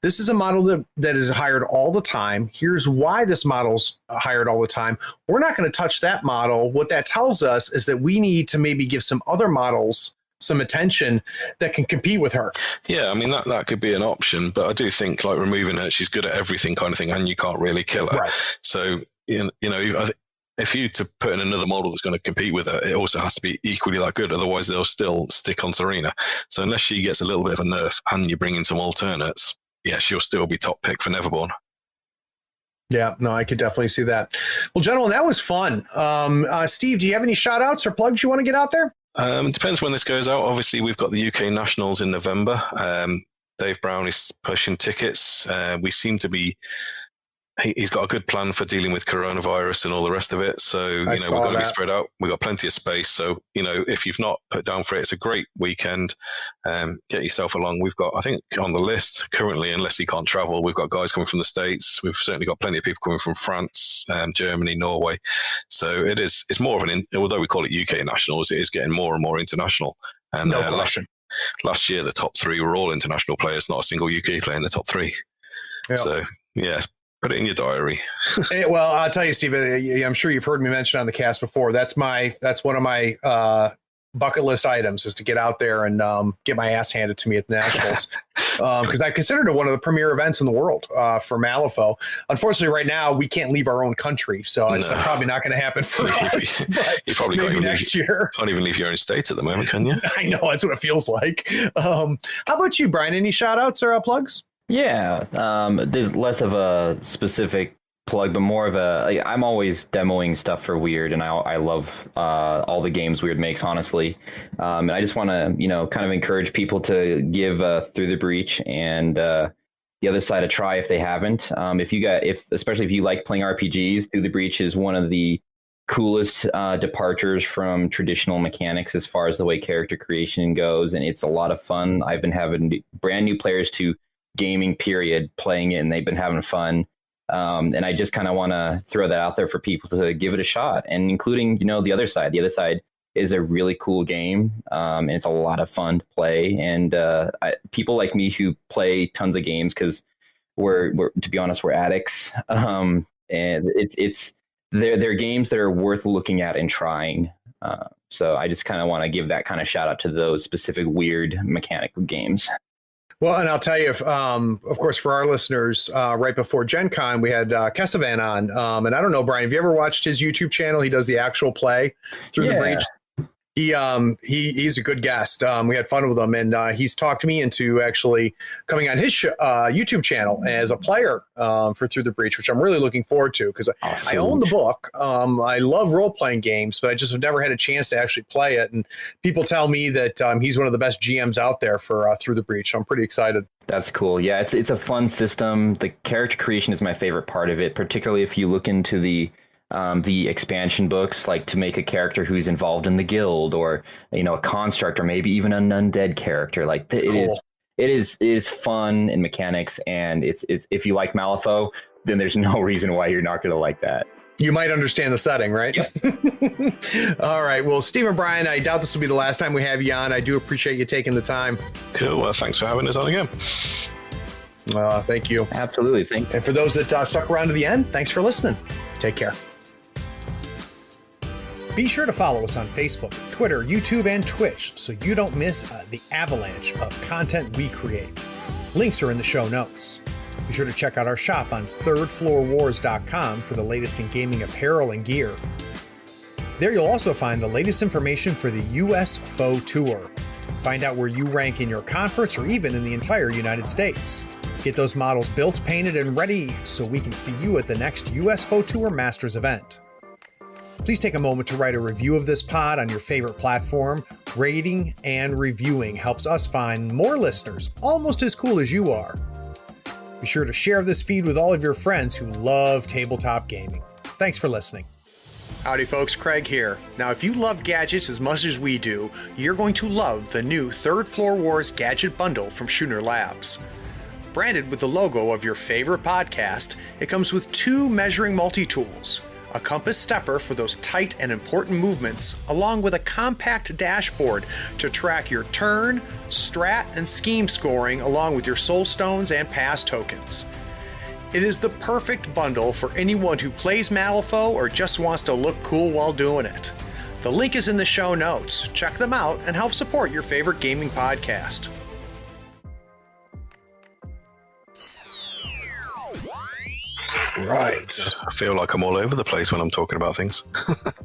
[SPEAKER 2] this is a model that is hired all the time. Here's why this model's hired all the time. We're not going to touch that model. What that tells us is that we need to maybe give some other models some attention that can compete with her.
[SPEAKER 4] Yeah, I mean, that could be an option, but I do think removing her, she's good at everything kind of thing, and you can't really kill her.
[SPEAKER 2] Right.
[SPEAKER 4] So, if you to put in another model that's going to compete with her, it also has to be equally that good. Otherwise, they'll still stick on Serena. So unless she gets a little bit of a nerf and you bring in some alternates, yeah, she'll still be top pick for Neverborn.
[SPEAKER 2] Yeah, no, I could definitely see that. Well, gentlemen, that was fun. Steve, do you have any shout outs or plugs you want to get out there?
[SPEAKER 4] It depends when this goes out. Obviously, we've got the UK Nationals in November. Dave Brown is pushing tickets. We seem to be... He's got a good plan for dealing with coronavirus and all the rest of it. So, we've got to be spread out. We've got plenty of space. So, if you've not put down for it, it's a great weekend. Get yourself along. We've got, I think, on the list currently, unless he can't travel, we've got guys coming from the States. We've certainly got plenty of people coming from France, Germany, Norway. So it's more of although we call it UK Nationals, it is getting more and more international. And
[SPEAKER 2] no question.
[SPEAKER 4] Last year, the top 3 were all international players, not a single UK player in the top 3. Yep. So, yeah. Put it in your diary.
[SPEAKER 2] Well, I'll tell you, Steve, I'm sure you've heard me mention on the cast before. That's one of my bucket list items is to get out there and get my ass handed to me at the Nationals, because I considered it one of the premier events in the world for Malifaux. Unfortunately, right now we can't leave our own country, so it's probably not going to happen for us.
[SPEAKER 4] You probably
[SPEAKER 2] maybe next year.
[SPEAKER 4] Can't even leave your own state at the moment, can you?
[SPEAKER 2] I know, that's what it feels like. How about you, Brian? Any shout outs or plugs?
[SPEAKER 1] Yeah, there's less of a specific plug, but more of I'm always demoing stuff for Weird, and I love all the games Weird makes, honestly. And I just want to, kind of encourage people to give Through the Breach and the other side a try if they haven't. Especially if you like playing RPGs, Through the Breach is one of the coolest departures from traditional mechanics as far as the way character creation goes, and it's a lot of fun. I've been having brand new players to gaming period playing it, and they've been having fun. And I just kind of want to throw that out there for people to give it a shot, and including, the other side. The other side is a really cool game, and it's a lot of fun to play. And people like me who play tons of games, because we're to be honest, we're addicts. And they're games that are worth looking at and trying. So I just kind of want to give that kind of shout out to those specific weird mechanical games.
[SPEAKER 2] Well, and I'll tell you, of course, for our listeners, right before Gen Con, we had Kesavan on. And I don't know, Brian, have you ever watched his YouTube channel? He does the actual play Through the Breach. He's a good guest. We had fun with him, and he's talked me into actually coming on his YouTube channel as a player for Through the Breach, which I'm really looking forward to, because I own the book. I love role-playing games, but I just have never had a chance to actually play it. And people tell me that he's one of the best GMs out there for Through the Breach. So I'm pretty excited.
[SPEAKER 1] That's cool. Yeah, it's a fun system. The character creation is my favorite part of it, particularly if you look into the expansion books, like to make a character who's involved in the guild, or a construct, or maybe even an undead character. Like it is fun in mechanics, and it's if you like Malifaux, then there's no reason why you're not going to like that.
[SPEAKER 2] You might understand the setting, right? Yep. All right. Well, Steve and Brian, I doubt this will be the last time we have you on. I do appreciate you taking the time.
[SPEAKER 4] Cool. Well, thanks for having us on again.
[SPEAKER 2] Thank you.
[SPEAKER 1] Absolutely. Thanks.
[SPEAKER 2] And for those that stuck around to the end, thanks for listening. Take care. Be sure to follow us on Facebook, Twitter, YouTube, and Twitch so you don't miss the avalanche of content we create. Links are in the show notes. Be sure to check out our shop on thirdfloorwars.com for the latest in gaming apparel and gear. There you'll also find the latest information for the US Faux Tour. Find out where you rank in your conference or even in the entire United States. Get those models built, painted, and ready so we can see you at the next US Faux Tour Masters event. Please take a moment to write a review of this pod on your favorite platform. Rating and reviewing helps us find more listeners almost as cool as you are. Be sure to share this feed with all of your friends who love tabletop gaming. Thanks for listening. Howdy folks, Craig here. Now if you love gadgets as much as we do, you're going to love the new Third Floor Wars Gadget Bundle from Schooner Labs. Branded with the logo of your favorite podcast, it comes with 2 measuring multi-tools, a compass stepper for those tight and important movements, along with a compact dashboard to track your turn, strat, and scheme scoring, along with your soul stones and pass tokens. It is the perfect bundle for anyone who plays Malifaux or just wants to look cool while doing it. The link is in the show notes. Check them out and help support your favorite gaming podcast. Right.
[SPEAKER 4] I feel like I'm all over the place when I'm talking about things.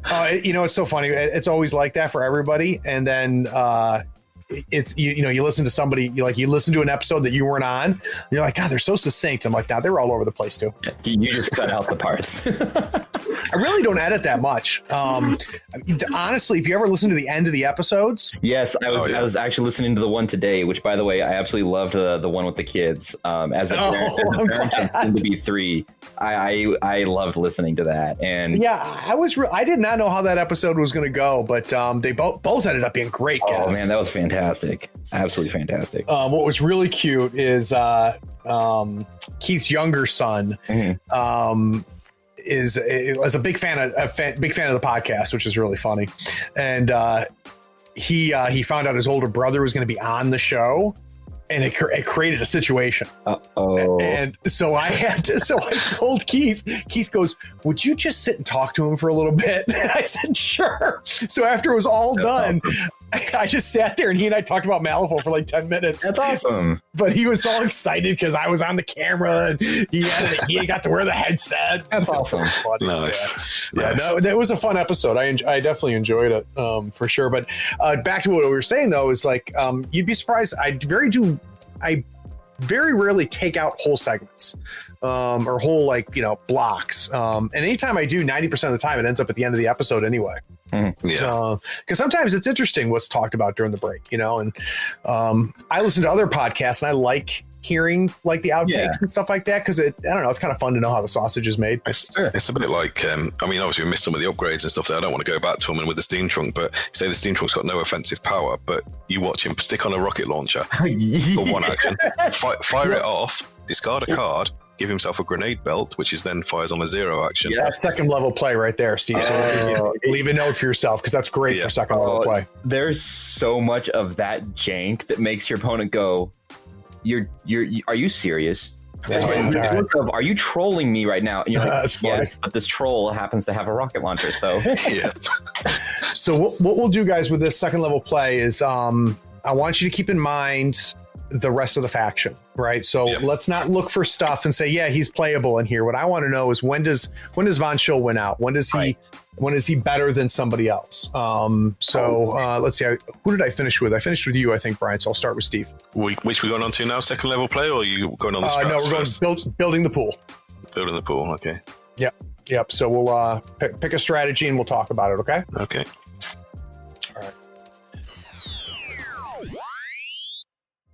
[SPEAKER 2] It's so funny. It's always like that for everybody. And then it's, you listen to somebody, you listen to an episode that you weren't on. And you're like, God, they're so succinct. I'm like, nah, they're all over the place too.
[SPEAKER 1] Yeah, you just cut out the parts.
[SPEAKER 2] I really don't edit that much. Honestly, if you ever listen to the end of the episodes.
[SPEAKER 1] Yes, I was actually listening to the one today, which, by the way, I absolutely loved the one with the kids. As a parent to be 3, I loved listening to that. And
[SPEAKER 2] yeah, I did not know how that episode was going to go, but they both ended up being great guests.
[SPEAKER 1] Oh man, that was fantastic. Absolutely fantastic.
[SPEAKER 2] What was really cute is Keith's younger son. Mm-hmm. Is a big fan of the podcast, which is really funny. And he found out his older brother was going to be on the show. and it created a situation.
[SPEAKER 1] Uh-oh.
[SPEAKER 2] And so I told Keith goes, would you just sit and talk to him for a little bit? And I said, sure. So after it was all done, I just sat there and he and I talked about Malifaux for like 10 minutes.
[SPEAKER 1] That's awesome.
[SPEAKER 2] But he was all excited because I was on the camera and he got to wear the headset.
[SPEAKER 1] That's awesome.
[SPEAKER 4] Nice.
[SPEAKER 2] Yeah, no, it was a fun episode. I definitely enjoyed it for sure. But back to what we were saying though, is like you'd be surprised. I very rarely take out whole segments or whole blocks. And anytime I do, 90% of the time it ends up at the end of the episode anyway.
[SPEAKER 1] Mm-hmm.
[SPEAKER 4] Yeah.
[SPEAKER 2] Because sometimes it's interesting what's talked about during the break, and I listen to other podcasts and I like hearing like the outtakes and stuff like that because I don't know, it's kind of fun to know how the sausage is made.
[SPEAKER 4] It's a bit like obviously we missed some of the upgrades and stuff that I don't want to go back to them and with the steam trunk, but say the steam trunk's got no offensive power, but you watch him stick on a rocket launcher for one action, fire it off, discard a card, give himself a grenade belt, which is then fires on a 0 action.
[SPEAKER 2] Yeah, that's second level play right there, Steve. So leave a note for yourself because that's great for second level play.
[SPEAKER 1] There's so much of that jank that makes your opponent go, are you serious? Are you trolling me right now? And you're like,
[SPEAKER 2] that's funny.
[SPEAKER 1] Yes, but this troll happens to have a rocket launcher. So
[SPEAKER 4] Yeah.
[SPEAKER 2] So what we'll do, guys, with this second level play is I want you to keep in mind the rest of the faction, right? So let's not look for stuff and say, yeah, he's playable in here. What I want to know is when does Von Schill win out? When is he better than somebody else? Let's see. Who did I finish with? I finished with you, I think, Brian. So I'll start with Steve.
[SPEAKER 4] Which we going on to now? Second level play, or are you going on the scraps?
[SPEAKER 2] No, we're going building the pool.
[SPEAKER 4] Building the pool. Okay.
[SPEAKER 2] Yep. So we'll pick a strategy and we'll talk about it. Okay.
[SPEAKER 4] Okay.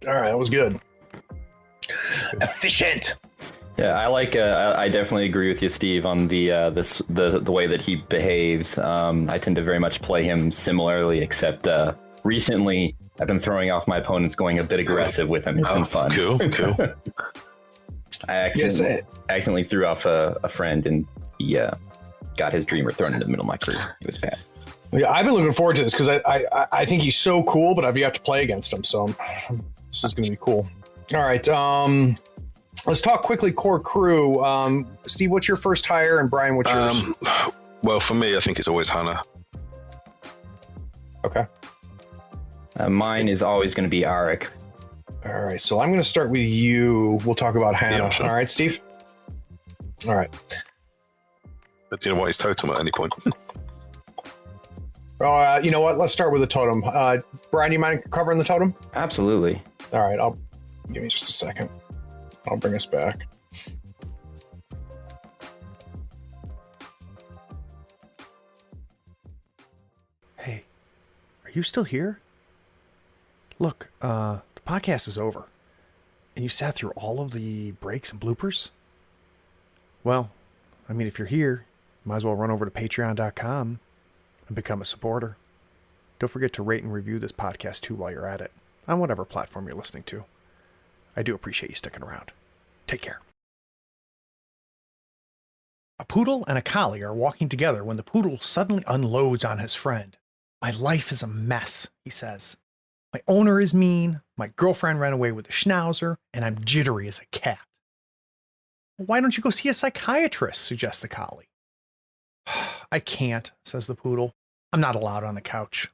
[SPEAKER 2] All right. That was good. Efficient.
[SPEAKER 1] yeah, I definitely agree with you, Steve, on the way that he behaves. I tend to very much play him similarly, except recently I've been throwing off my opponents, going a bit aggressive with him. It's been fun.
[SPEAKER 4] Cool.
[SPEAKER 1] I accidentally threw off a friend, and he got his dreamer thrown into the middle of my crew. It was bad.
[SPEAKER 2] Yeah, I've been looking forward to this because I think he's so cool, but I've yet to play against him. So this is going to be cool. All right. Let's talk quickly core crew. Steve, what's your first hire? And Brian, what's yours?
[SPEAKER 4] Well, for me, I think it's always Hannah.
[SPEAKER 2] Okay.
[SPEAKER 1] Mine is always going to be Arik.
[SPEAKER 2] All right. So I'm going to start with you. We'll talk about Hannah.
[SPEAKER 4] Yeah, sure.
[SPEAKER 2] All right, Steve? All right.
[SPEAKER 4] But do you know what his totem at any point?
[SPEAKER 2] You know what? Let's start with the totem. Brian, you mind covering the totem?
[SPEAKER 1] Absolutely.
[SPEAKER 2] All right. Give me just a second. I'll bring us back. Hey, are you still here? Look, the podcast is over. And you sat through all of the breaks and bloopers? Well, I mean, if you're here, you might as well run over to patreon.com and become a supporter. Don't forget to rate and review this podcast too while you're at it, on whatever platform you're listening to. I do appreciate you sticking around. Take care. A poodle and a collie are walking together when the poodle suddenly unloads on his friend. My life is a mess, he says. My owner is mean, my girlfriend ran away with a schnauzer, and I'm jittery as a cat. Why don't you go see a psychiatrist, suggests the collie. I can't, says the poodle. I'm not allowed on the couch.